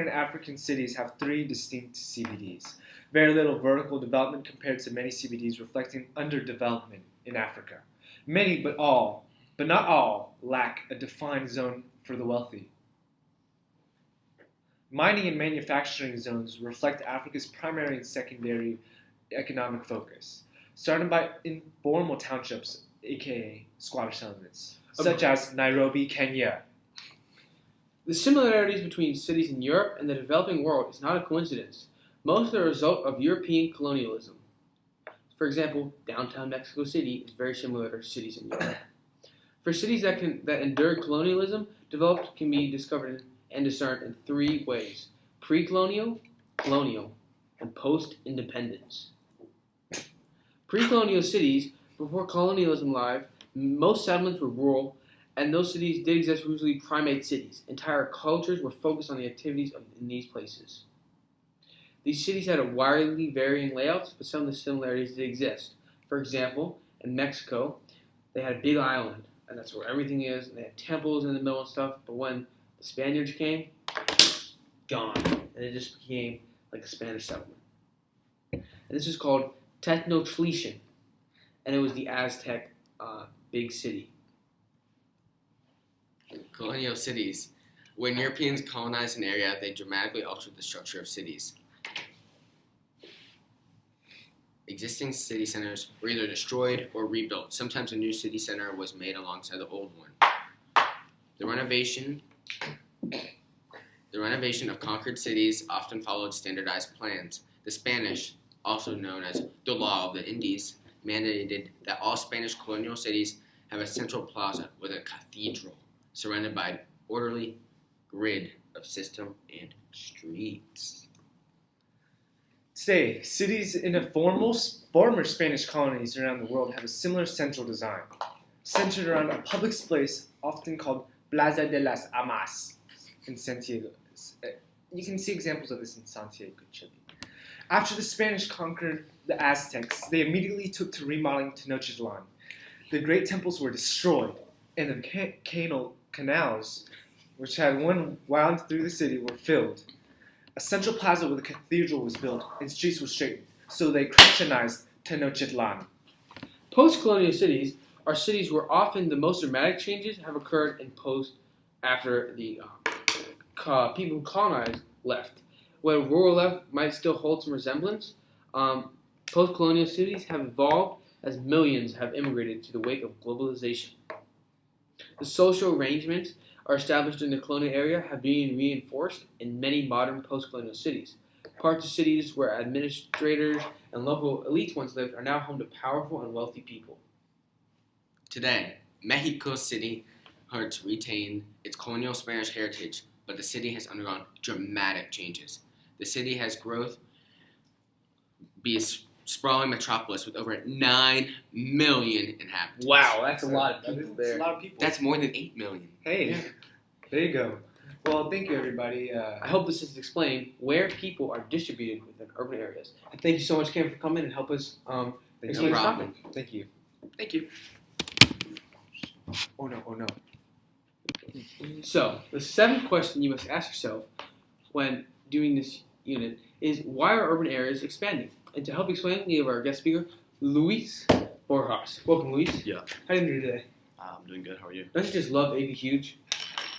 African cities have three distinct CBDs. Very little vertical development compared to many CBDs, reflecting underdevelopment in Africa. Many, but not all, lack a defined zone for the wealthy. Mining and manufacturing zones reflect Africa's primary and secondary economic focus, starting by informal townships, aka squatter settlements, such as Nairobi, Kenya. The similarities between cities in Europe and the developing world is not a coincidence. Most are a result of European colonialism. For example, downtown Mexico City is very similar to cities in Europe. For cities that endured colonialism, developed can be discovered and discerned in three ways: pre-colonial, colonial, and post-independence. Pre-colonial cities, before colonialism arrived, most settlements were rural, and those cities did exist were usually primate cities. Entire cultures were focused on the activities in these places. These cities had a widely varying layouts, but some of the similarities did exist. For example, in Mexico, they had a big island, and that's where everything is, and they had temples in the middle and stuff, but when the Spaniards came, gone, and it just became like a Spanish settlement. And this was called Tenochtitlan, and it was the Aztec big city. Colonial cities. When Europeans colonized an area, they dramatically altered the structure of cities. Existing city centers were either destroyed or rebuilt. Sometimes a new city center was made alongside the old one. The renovation of conquered cities often followed standardized plans. The Spanish, also known as the Law of the Indies, mandated that all Spanish colonial cities have a central plaza with a cathedral surrounded by an orderly grid of system and streets. Today, cities in the former Spanish colonies around the world have a similar central design, centered around a public space often called Plaza de las Amas in Santiago. You can see examples of this in Santiago, Chile. After the Spanish conquered the Aztecs, they immediately took to remodeling Tenochtitlan. The great temples were destroyed, and the canals, which had wound through the city, were filled. A central plaza with a cathedral was built, and streets were straightened, so they Christianized Tenochtitlan. Post-colonial cities are cities where often the most dramatic changes have occurred after the people who colonized left. While rural life might still hold some resemblance, post-colonial cities have evolved as millions have immigrated to the wake of globalization. The social arrangements are established in the colonial area have been reinforced in many modern post-colonial cities. Parts of cities where administrators and local elites once lived are now home to powerful and wealthy people. Today, Mexico City hopes to retain its colonial Spanish heritage, but the city has undergone dramatic changes. The city has growth, be a sprawling metropolis with over 9 million inhabitants. Wow, that's a lot of people That's there. a lot of people. That's more than 8 million. Hey, there you go. Well, thank you, everybody. I hope this has explained where people are distributed within urban areas. And thank you so much, Cam, for coming and help us explain this topic. Thank you. Thank you. Oh no. So, the seventh question you must ask yourself when doing this unit is, why are urban areas expanding? And to help explain, we have our guest speaker, Luis Borjas. Welcome, Luis. Yeah. How are you doing today? I'm doing good. How are you? Don't you just love AB Huge?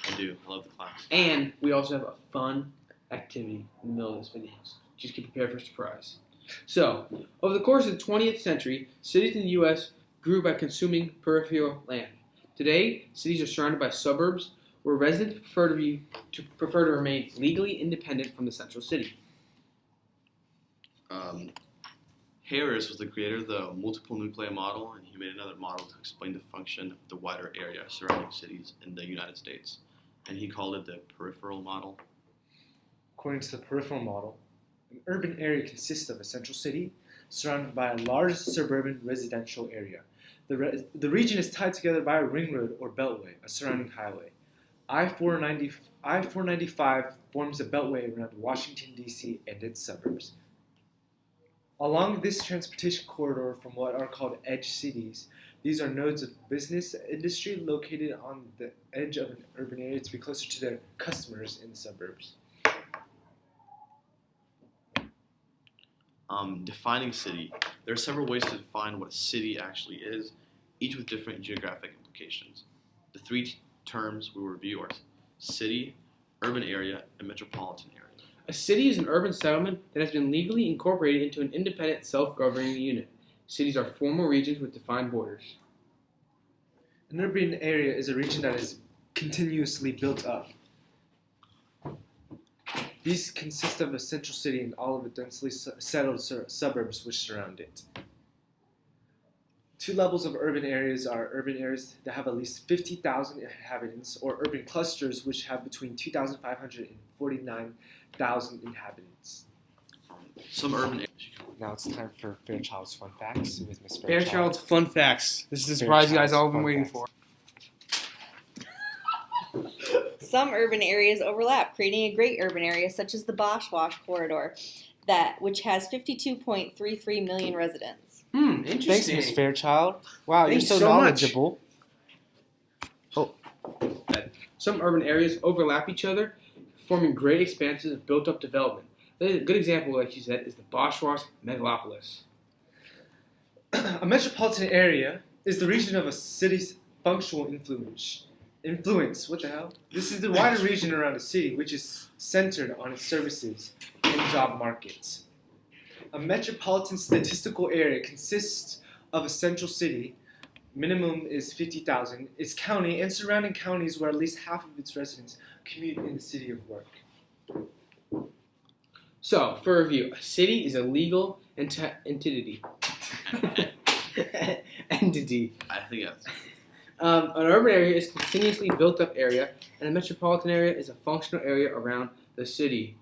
I do. I love the class. And we also have a fun activity in the middle of this video. Just get prepared for a surprise. So, over the course of the 20th century, cities in the U.S. grew by consuming peripheral land. Today, cities are surrounded by suburbs where residents prefer to remain legally independent from the central city. Harris was the creator of the multiple nuclei model, and he made another model to explain the function of the wider area surrounding cities in the United States, and he called it the peripheral model. According to the peripheral model, an urban area consists of a central city surrounded by a large suburban residential area. The region is tied together by a ring road or beltway, a surrounding highway. I-495 forms a beltway around Washington, D.C. and its suburbs. Along this transportation corridor from what are called edge cities, these are nodes of business industry located on the edge of an urban area to be closer to their customers in the suburbs. Defining city. There are several ways to define what a city actually is, each with different geographic implications. The three terms we will review are city, urban area, and metropolitan area. A city is an urban settlement that has been legally incorporated into an independent self-governing unit. Cities are formal regions with defined borders. An urban area is a region that is continuously built up. These consist of a central city and all of the densely settled suburbs which surround it. Two levels of urban areas are urban areas that have at least 50,000 inhabitants, or urban clusters which have between 2,500 and 49,000 inhabitants. Some urban areas. Now it's time for Fairchild's Fun Facts with Miss Fairchild's Fun Facts. This is the Fairchild's surprise you guys all have been Fun waiting Facts. for. Some urban areas overlap, creating a great urban area such as the Bosch-Wash corridor, which has 52.33 million residents. Interesting. Thanks, Miss Fairchild. Wow, Thanks you're so so much. knowledgeable. Some urban areas overlap each other, forming great expanses of built-up development. A good example, like you said, is the Bosch-Wash megalopolis. A metropolitan area is the region of a city's functional influence. What the hell? This is the wider region around a city which is centered on its services and job markets. A metropolitan statistical area consists of a central city, minimum is 50,000, its county, and surrounding counties where at least half of its residents commute in the city of work. So, for review, a city is a legal entity. Entity. I think that's An urban area is a continuously built-up area, and a metropolitan area is a functional area around the city.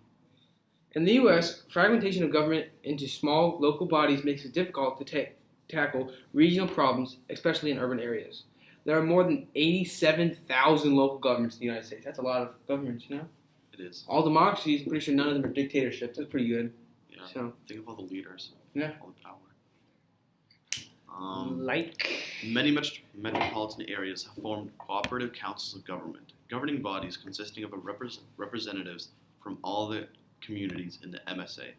In the U.S., fragmentation of government into small local bodies makes it difficult to tackle regional problems, especially in urban areas. There are more than 87,000 local governments in the United States. That's a lot of governments, you know? It is. All democracies, I'm pretty sure none of them are dictatorships. That's pretty good. Yeah. So, Think of all the leaders. Yeah. All the power. Many metropolitan areas have formed cooperative councils of government, governing bodies consisting of representatives from all the communities in the MSA.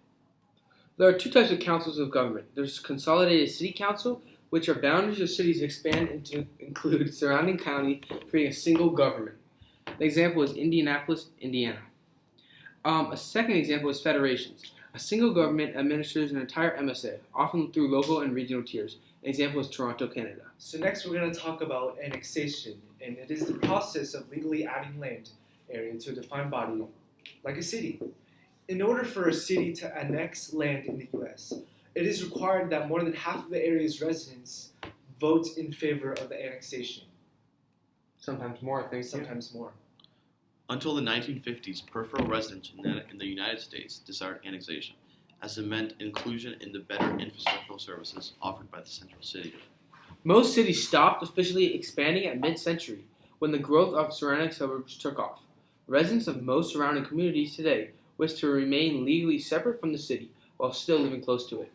there are two types of councils of government. There's consolidated city council, which are boundaries of cities expand into include surrounding county, creating a single government. An example is Indianapolis, Indiana. A second example is federations. A single government administers an entire MSA, often through local and regional tiers. An example is Toronto, Canada. So next we're going to talk about annexation, and it is the process of legally adding land area to a defined body, like a city. In order for a city to annex land in the U.S., it is required that more than half of the area's residents vote in favor of the annexation. Sometimes more, I think. Sometimes more. Until the 1950s, peripheral residents in the United States desired annexation, as it meant inclusion in the better infrastructural services offered by the central city. Most cities stopped officially expanding at mid-century when the growth of surrounding suburbs took off. Residents of most surrounding communities today wish to remain legally separate from the city while still living close to it.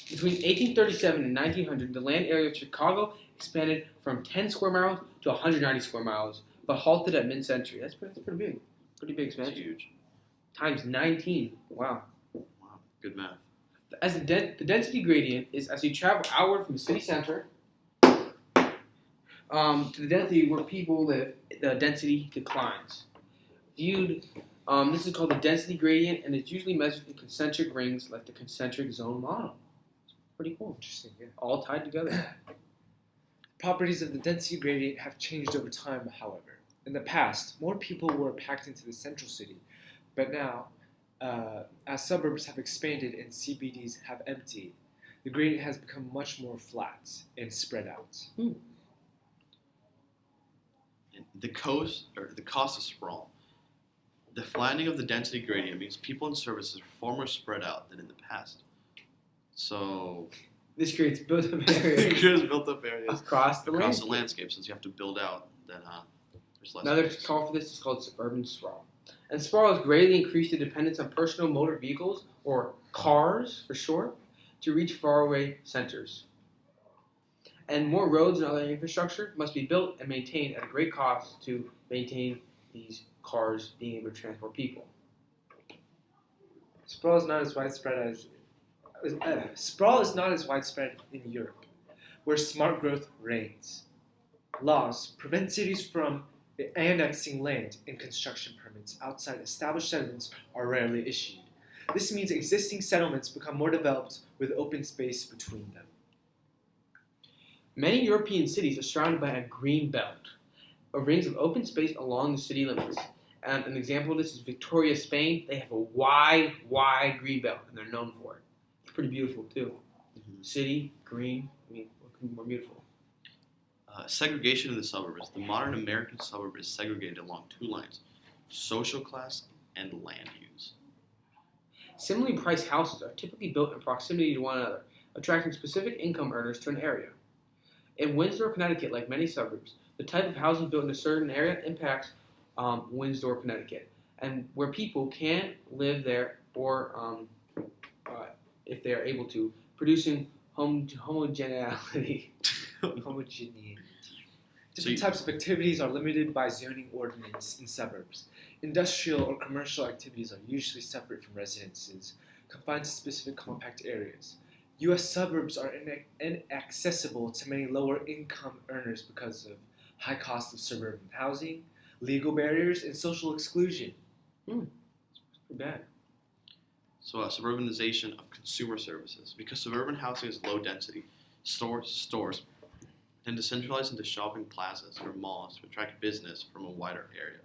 Between 1837 and 1900, the land area of Chicago expanded from 10 square miles to 190 square miles, but halted at mid-century. That's pretty big. Pretty big It's expansion. huge. Times 19. Wow. Wow, good math. As the density gradient is as you travel outward from the city center to the density where people live, the density declines. This is called the density gradient, and it's usually measured in concentric rings like the concentric zone model. It's pretty cool. Interesting, yeah. All tied together. Properties of the density gradient have changed over time, however. In the past, more people were packed into the central city, but now, as suburbs have expanded and CBDs have emptied, the gradient has become much more flat and spread out. And the cost of sprawl. The flattening of the density gradient means people and services are far more spread out than in the past. So This creates built-up it areas creates built-up areas across the across the landscape. landscape. Since you have to build out, then there's less Another space. call for this is called suburban sprawl. And sprawl has greatly increased the dependence on personal motor vehicles, or cars for short, to reach faraway centers. And more roads and other infrastructure must be built and maintained at a great cost to maintain these cars being able to transport people. Sprawl is not as widespread in Europe, where smart growth reigns. Laws prevent cities from annexing land, and construction permits outside established settlements are rarely issued. This means existing settlements become more developed with open space between them. Many European cities are surrounded by a green belt, a rings of open space along the city limits. And an example of this is Victoria, Spain. They have a wide green belt, and they're known for it. It's pretty beautiful, too. Mhm. City, green, what could be more beautiful? Segregation in the suburbs. The modern American suburb is segregated along two lines: social class and land use. Similarly priced houses are typically built in proximity to one another, attracting specific income earners to an area. In Windsor, Connecticut, like many suburbs, the type of housing built in a certain area impacts Windsor, Connecticut, and where people can live there or if they are able to, producing homogeneity. Homogeneity. Different types of activities are limited by zoning ordinance in suburbs. Industrial or commercial activities are usually separate from residences, confined to specific compact areas. U.S. suburbs are inaccessible to many lower-income earners because of high cost of suburban housing, legal barriers, and social exclusion. Pretty bad. So suburbanization of consumer services. Because suburban housing is low density, stores tend to centralize into shopping plazas or malls to attract business from a wider area.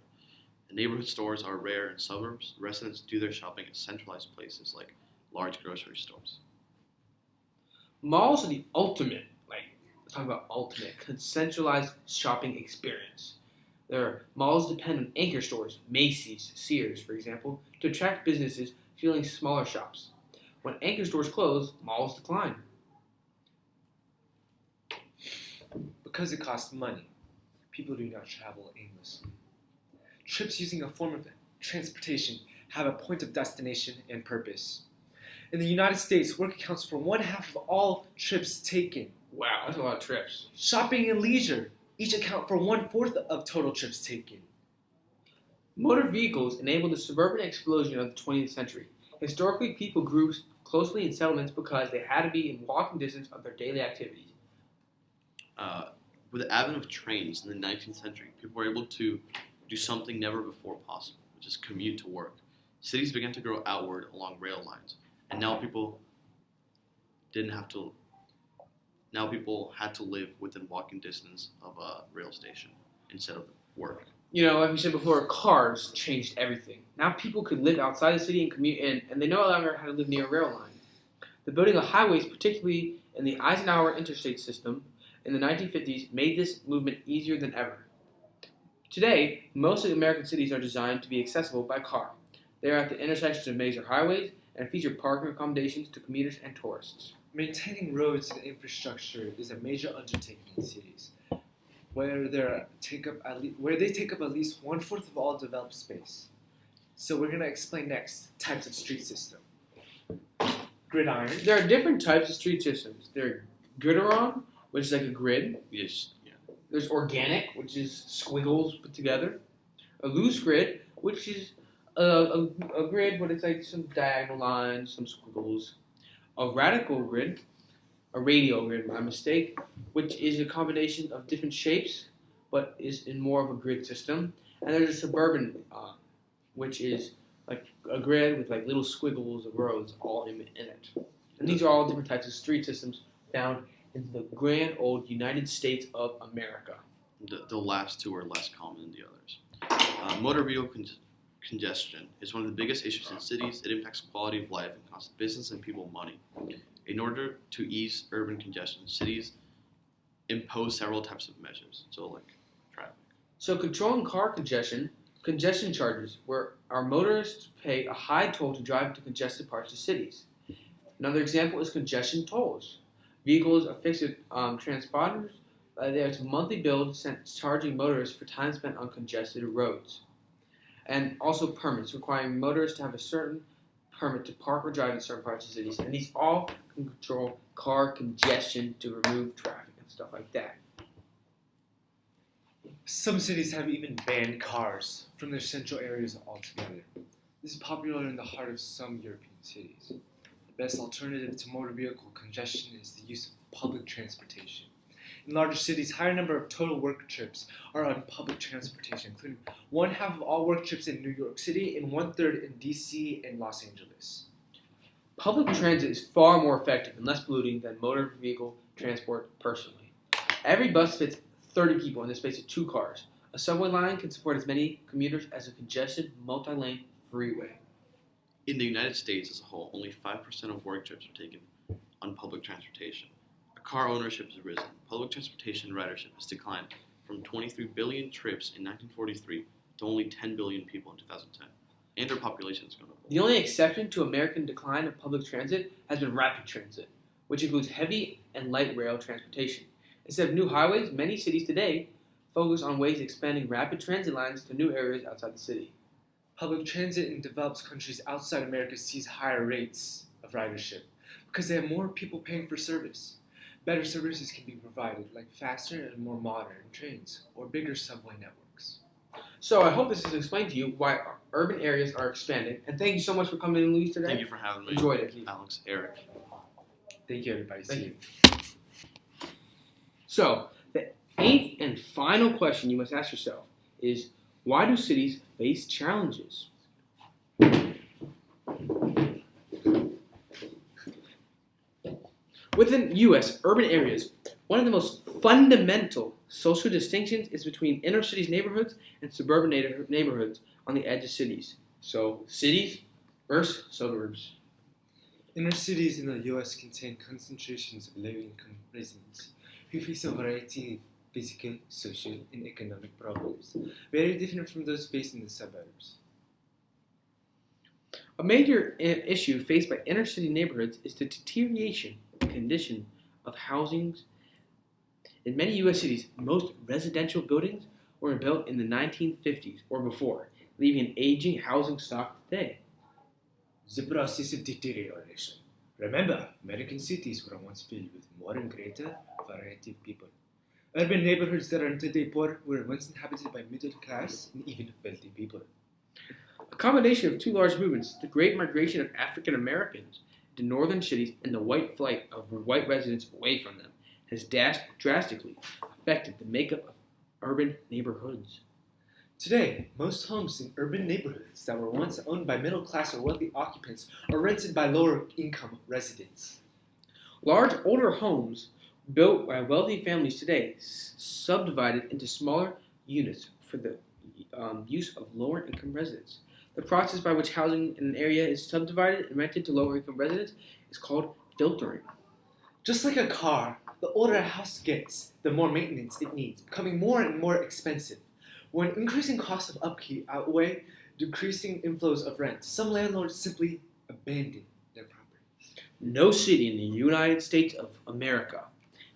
And neighborhood stores are rare in suburbs. Residents do their shopping at centralized places like large grocery stores. Malls are the ultimate, let's talk about ultimate, centralized shopping experience. Malls depend on anchor stores, Macy's, Sears, for example, to attract businesses fueling smaller shops. When anchor stores close, malls decline. Because it costs money, people do not travel aimlessly. Trips using a form of transportation have a point of destination and purpose. In the United States, work accounts for 1/2 of all trips taken. Wow, that's a lot of trips. Shopping and leisure each account for 1/4 of total trips taken. Motor vehicles enabled the suburban explosion of the 20th century. Historically, people grew closely in settlements because they had to be in walking distance of their daily activities. With the advent of trains in the 19th century, people were able to do something never before possible, which is commute to work. Cities began to grow outward along rail lines, and now people had to live within walking distance of a rail station instead of work. Like we said before, cars changed everything. Now people could live outside the city and commute in, and they no longer had to live near a rail line. The building of highways, particularly in the Eisenhower interstate system in the 1950s, made this movement easier than ever. Today, most of the American cities are designed to be accessible by car. They are at the intersections of major highways and feature parking accommodations to commuters and tourists. Maintaining roads and infrastructure is a major undertaking in cities, where they take up at least 1/4 of all developed space. So we're going to explain next types of street system. Gridiron. There are different types of street systems. There are gridiron, which is like a grid. Yes, yeah. There's organic, which is squiggles put together. A loose grid, which is a grid, but it's like some diagonal lines, some squiggles. A radial grid, my mistake, which is a combination of different shapes, but is in more of a grid system. And there's a suburban, which is like a grid with like little squiggles of roads all in it. And these are all different types of street systems found in the grand old United States of America. The last two are less common than the others. Motor vehicle congestion is one of the biggest issues in cities. It impacts quality of life and costs business and people money. In order to ease urban congestion, cities impose several types of measures, so like traffic. So controlling car congestion charges, where our motorists pay a high toll to drive to congested parts of cities. Another example is congestion tolls. Vehicles affixed to transponders, there's a monthly bill charging motorists for time spent on congested roads. And also permits, requiring motorists to have a certain permit to park or drive in certain parts of cities. And these all can control car congestion to remove traffic and stuff like that. Some cities have even banned cars from their central areas altogether. This is popular in the heart of some European cities. The best alternative to motor vehicle congestion is the use of public transportation. In larger cities, higher number of total work trips are on public transportation, including 1/2 of all work trips in New York City and 1/3 in DC and Los Angeles. Public transit is far more effective and less polluting than motor vehicle transport personally. Every bus fits 30 people in the space of 2 cars. A subway line can support as many commuters as a congested multi-lane freeway. In the United States as a whole, only 5% of work trips are taken on public transportation. Car ownership has risen. Public transportation ridership has declined from 23 billion trips in 1943 to only 10 billion people in 2010. And our population is going up. The only exception to American decline of public transit has been rapid transit, which includes heavy and light rail transportation. Instead of new highways, many cities today focus on ways of expanding rapid transit lines to new areas outside the city. Public transit in developed countries outside America sees higher rates of ridership because they have more people paying for service. Better services can be provided, like faster and more modern trains or bigger subway networks. So I hope this has explained to you why our urban areas are expanding. And thank you so much for coming in, Luis, today. Thank you for having me. Enjoyed it. Alex, Eric. Thank you, everybody. Thank See you. you. So the 8th and final question you must ask yourself is, why do cities face challenges? Within U.S. urban areas, one of the most fundamental social distinctions is between inner cities neighborhoods and suburban neighborhoods on the edge of cities. So, cities versus suburbs. Inner cities in the U.S. contain concentrations of low-income residents who face a variety of physical, social, and economic problems, very different from those faced in the suburbs. A major issue faced by inner city neighborhoods is the deterioration and condition of housings. In many U.S. cities, most residential buildings were built in the 1950s or before, leaving an aging housing stock today. The process of deterioration. Remember, American cities were once filled with more and greater variety of people. Urban neighborhoods that are today poor were once inhabited by middle class and even wealthy people. A combination of two large movements, the Great Migration of African Americans to northern cities and the white flight of white residents away from them, has drastically affected the makeup of urban neighborhoods. Today, most homes in urban neighborhoods that were once owned by middle class or wealthy occupants are rented by lower income residents. Large, older homes built by wealthy families today subdivided into smaller units for the use of lower income residents. The process by which housing in an area is subdivided and rented to lower income residents is called filtering. Just like a car, the older a house gets, the more maintenance it needs, becoming more and more expensive. When increasing costs of upkeep outweigh decreasing inflows of rent, some landlords simply abandon their properties. No city in the United States of America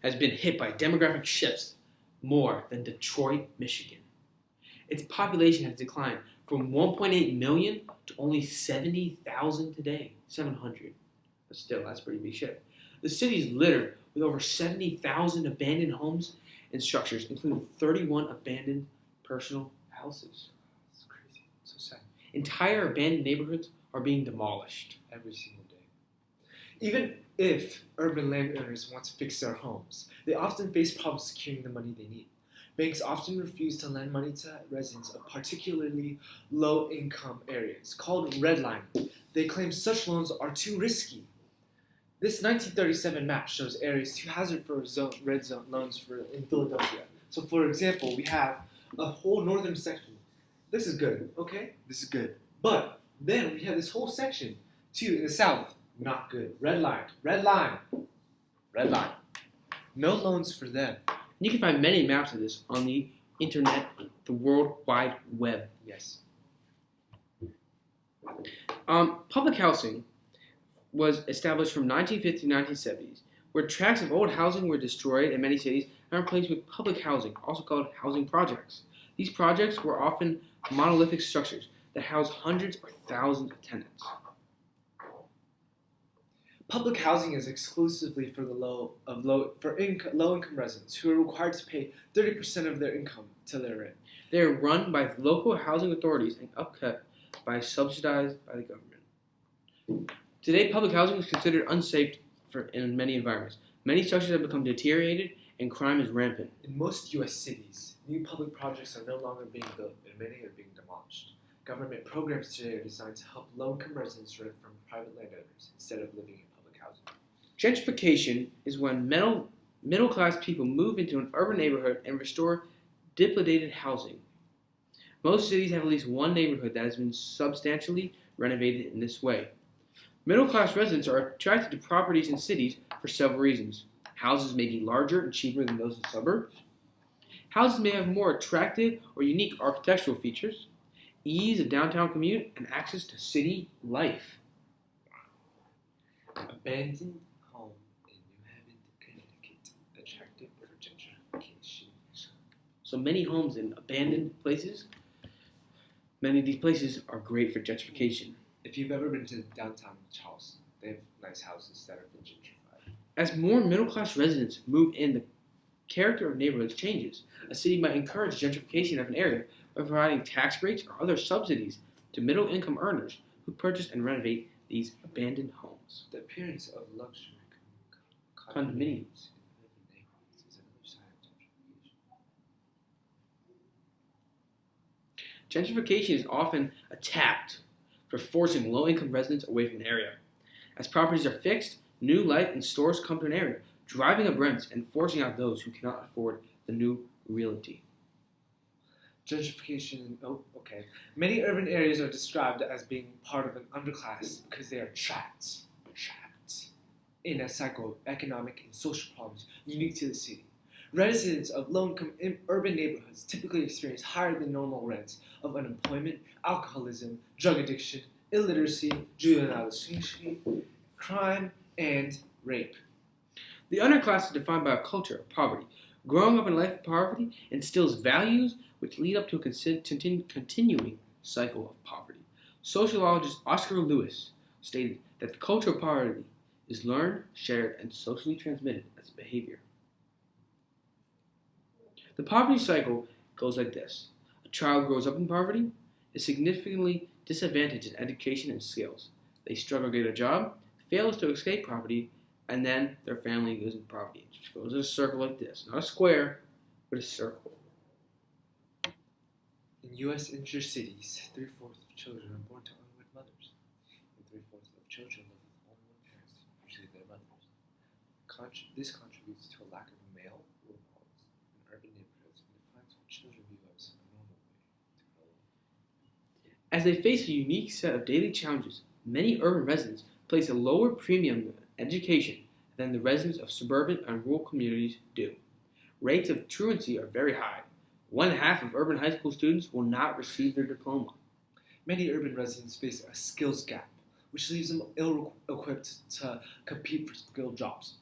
has been hit by demographic shifts more than Detroit, Michigan. Its population has declined from 1.8 million to only 70,000 today, 700. But still, that's a pretty big shift. The city is littered with over 70,000 abandoned homes and structures, including 31 abandoned personal houses. It's crazy. So sad. Entire abandoned neighborhoods are being demolished. Every single day. Even if urban landowners want to fix their homes, they often face problems securing the money they need. Banks often refuse to lend money to residents of particularly low-income areas, called redlining. They claim such loans are too risky. This 1937 map shows areas too hazardous for red zone loans in Philadelphia. So, for example, we have a whole northern section. This is good, okay? This is good. But then we have this whole section, too, in the south. Not good. Red line. Red line. Red line. No loans for them. You can find many maps of this on the internet, the World Wide Web. Yes. Public housing was established from 1950 to 1970s, where tracts of old housing were destroyed in many cities and replaced with public housing, also called housing projects. These projects were often monolithic structures that housed hundreds or thousands of tenants. Public housing is exclusively for low-income residents who are required to pay 30% of their income to their rent. They are run by local housing authorities and upkept subsidized by the government. Today, public housing is considered unsafe in many environments. Many structures have become deteriorated and crime is rampant. In most U.S. cities, new public projects are no longer being built and many are being demolished. Government programs today are designed to help low-income residents rent from private landowners instead of living in public housing. Gentrification is when middle-class people move into an urban neighborhood and restore dilapidated housing. Most cities have at least one neighborhood that has been substantially renovated in this way. Middle-class residents are attracted to properties in cities for several reasons. Houses may be larger and cheaper than those in suburbs. Houses may have more attractive or unique architectural features, ease of downtown commute, and access to city life. Abandoned home in New Haven, Connecticut, attractive for gentrification. So many homes in abandoned places, many of these places are great for gentrification. If you've ever been to downtown Charleston, they have nice houses that have been gentrified. As more middle-class residents move in, the character of neighborhoods changes. A city might encourage gentrification of an area by providing tax breaks or other subsidies to middle-income earners who purchase and renovate these abandoned homes. The appearance of luxury Condominiums. in urban neighborhoods is another sign of gentrification. Gentrification is often attacked for forcing low-income residents away from the area. As properties are fixed, new life and stores come to an area, driving up rents and forcing out those who cannot afford the new realty. Gentrification, Many urban areas are described as being part of an underclass because they are trapped in a cycle of economic and social problems unique to the city. Residents of low-income urban neighborhoods typically experience higher than normal rents of unemployment, alcoholism, drug addiction, illiteracy, juvenile delinquency, crime, and rape. The underclass is defined by a culture of poverty. Growing up in a life of poverty instills values which lead up to a continuing cycle of poverty. Sociologist Oscar Lewis stated that the culture of poverty is learned, shared, and socially transmitted as a behavior. The poverty cycle goes like this. A child grows up in poverty, is significantly disadvantaged in education and skills. They struggle to get a job, fails to escape poverty, and then their family goes in poverty. It just goes in a circle like this. Not a square, but a circle. In U.S. inner cities, 3/4 of children are born to unwed mothers, and 3/4 of children live with only one parent, usually their mothers. This contributes to a lack of male role models in urban neighborhoods and defines what children view as a normal way to grow up. As they face a unique set of daily challenges, many urban residents place a lower premium on education than the residents of suburban and rural communities do. Rates of truancy are very high. 1/2 of urban high school students will not receive their diploma. Many urban residents face a skills gap, which leaves them ill-equipped to compete for skilled jobs.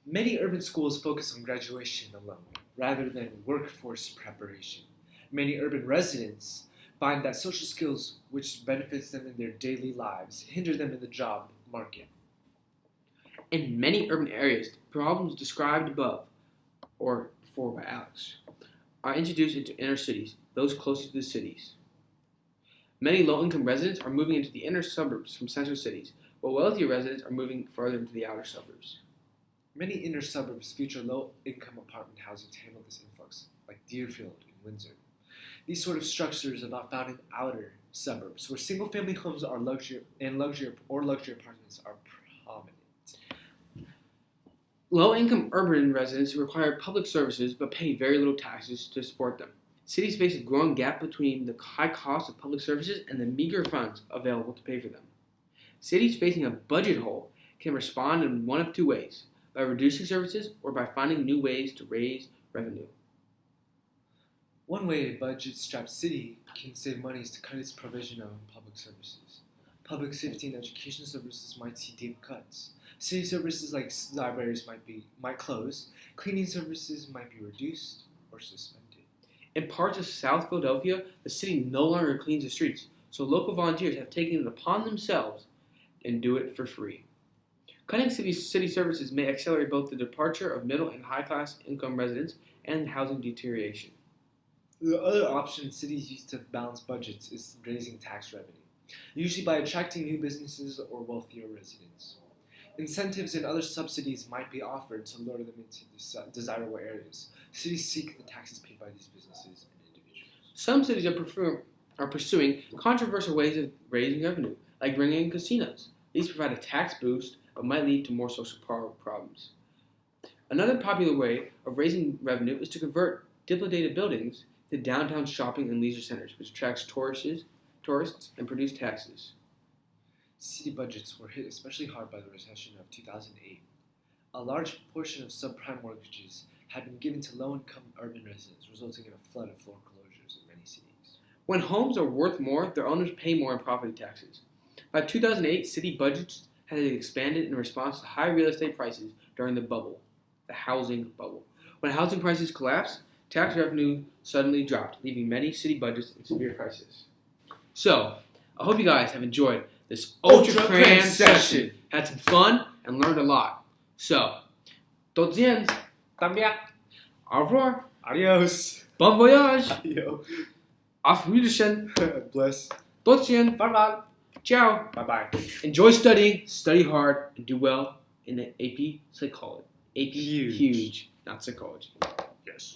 Many urban schools focus on graduation alone, rather than workforce preparation. Many urban residents find that social skills, which benefits them in their daily lives, hinder them in the job market. In many urban areas, the problems described above, or before by Alex, are introduced into inner cities, those closest to the cities. Many low-income residents are moving into the inner suburbs from central cities, while wealthier residents are moving further into the outer suburbs. Many inner suburbs feature low-income apartment housing to handle this influx, like Deerfield and Windsor. These sort of structures are not found in outer suburbs, where single-family homes are luxury apartments are prominent. Low-income urban residents require public services but pay very little taxes to support them. Cities face a growing gap between the high cost of public services and the meager funds available to pay for them. Cities facing a budget hole can respond in one of two ways, by reducing services or by finding new ways to raise revenue. One way a budget-strapped city can save money is to cut its provision of public services. Public safety and education services might see deep cuts. City services like libraries might close. Cleaning services might be reduced or suspended. In parts of South Philadelphia, the city no longer cleans the streets, so local volunteers have taken it upon themselves and do it for free. Cutting city services may accelerate both the departure of middle and high-class income residents and housing deterioration. The other option cities use to balance budgets is raising tax revenue, usually by attracting new businesses or wealthier residents. Incentives and other subsidies might be offered to lure them into desirable areas. Cities seek the taxes paid by these businesses and individuals. Some cities are pursuing controversial ways of raising revenue, like bringing in casinos. These provide a tax boost but might lead to more social problems. Another popular way of raising revenue is to convert dilapidated buildings to downtown shopping and leisure centers, which attracts tourists and produce taxes. City budgets were hit especially hard by the recession of 2008. A large portion of subprime mortgages had been given to low-income urban residents, resulting in a flood of foreclosures in many cities. When homes are worth more, their owners pay more in property taxes. By 2008, city budgets had expanded in response to high real estate prices during the housing bubble. When housing prices collapsed, tax revenue suddenly dropped, leaving many city budgets in severe crisis. So, I hope you guys have enjoyed this Ultra CRAM session. Had some fun and learned a lot. So, tot ziens. Au revoir. Adios. Bon voyage. Yo. Auf Wiedersehen. Bless. Tot ziens. Bye-bye. Ciao. Bye-bye. Enjoy studying, study hard, and do well in the AP psychology. AP Huge. huge, not psychology. Yes.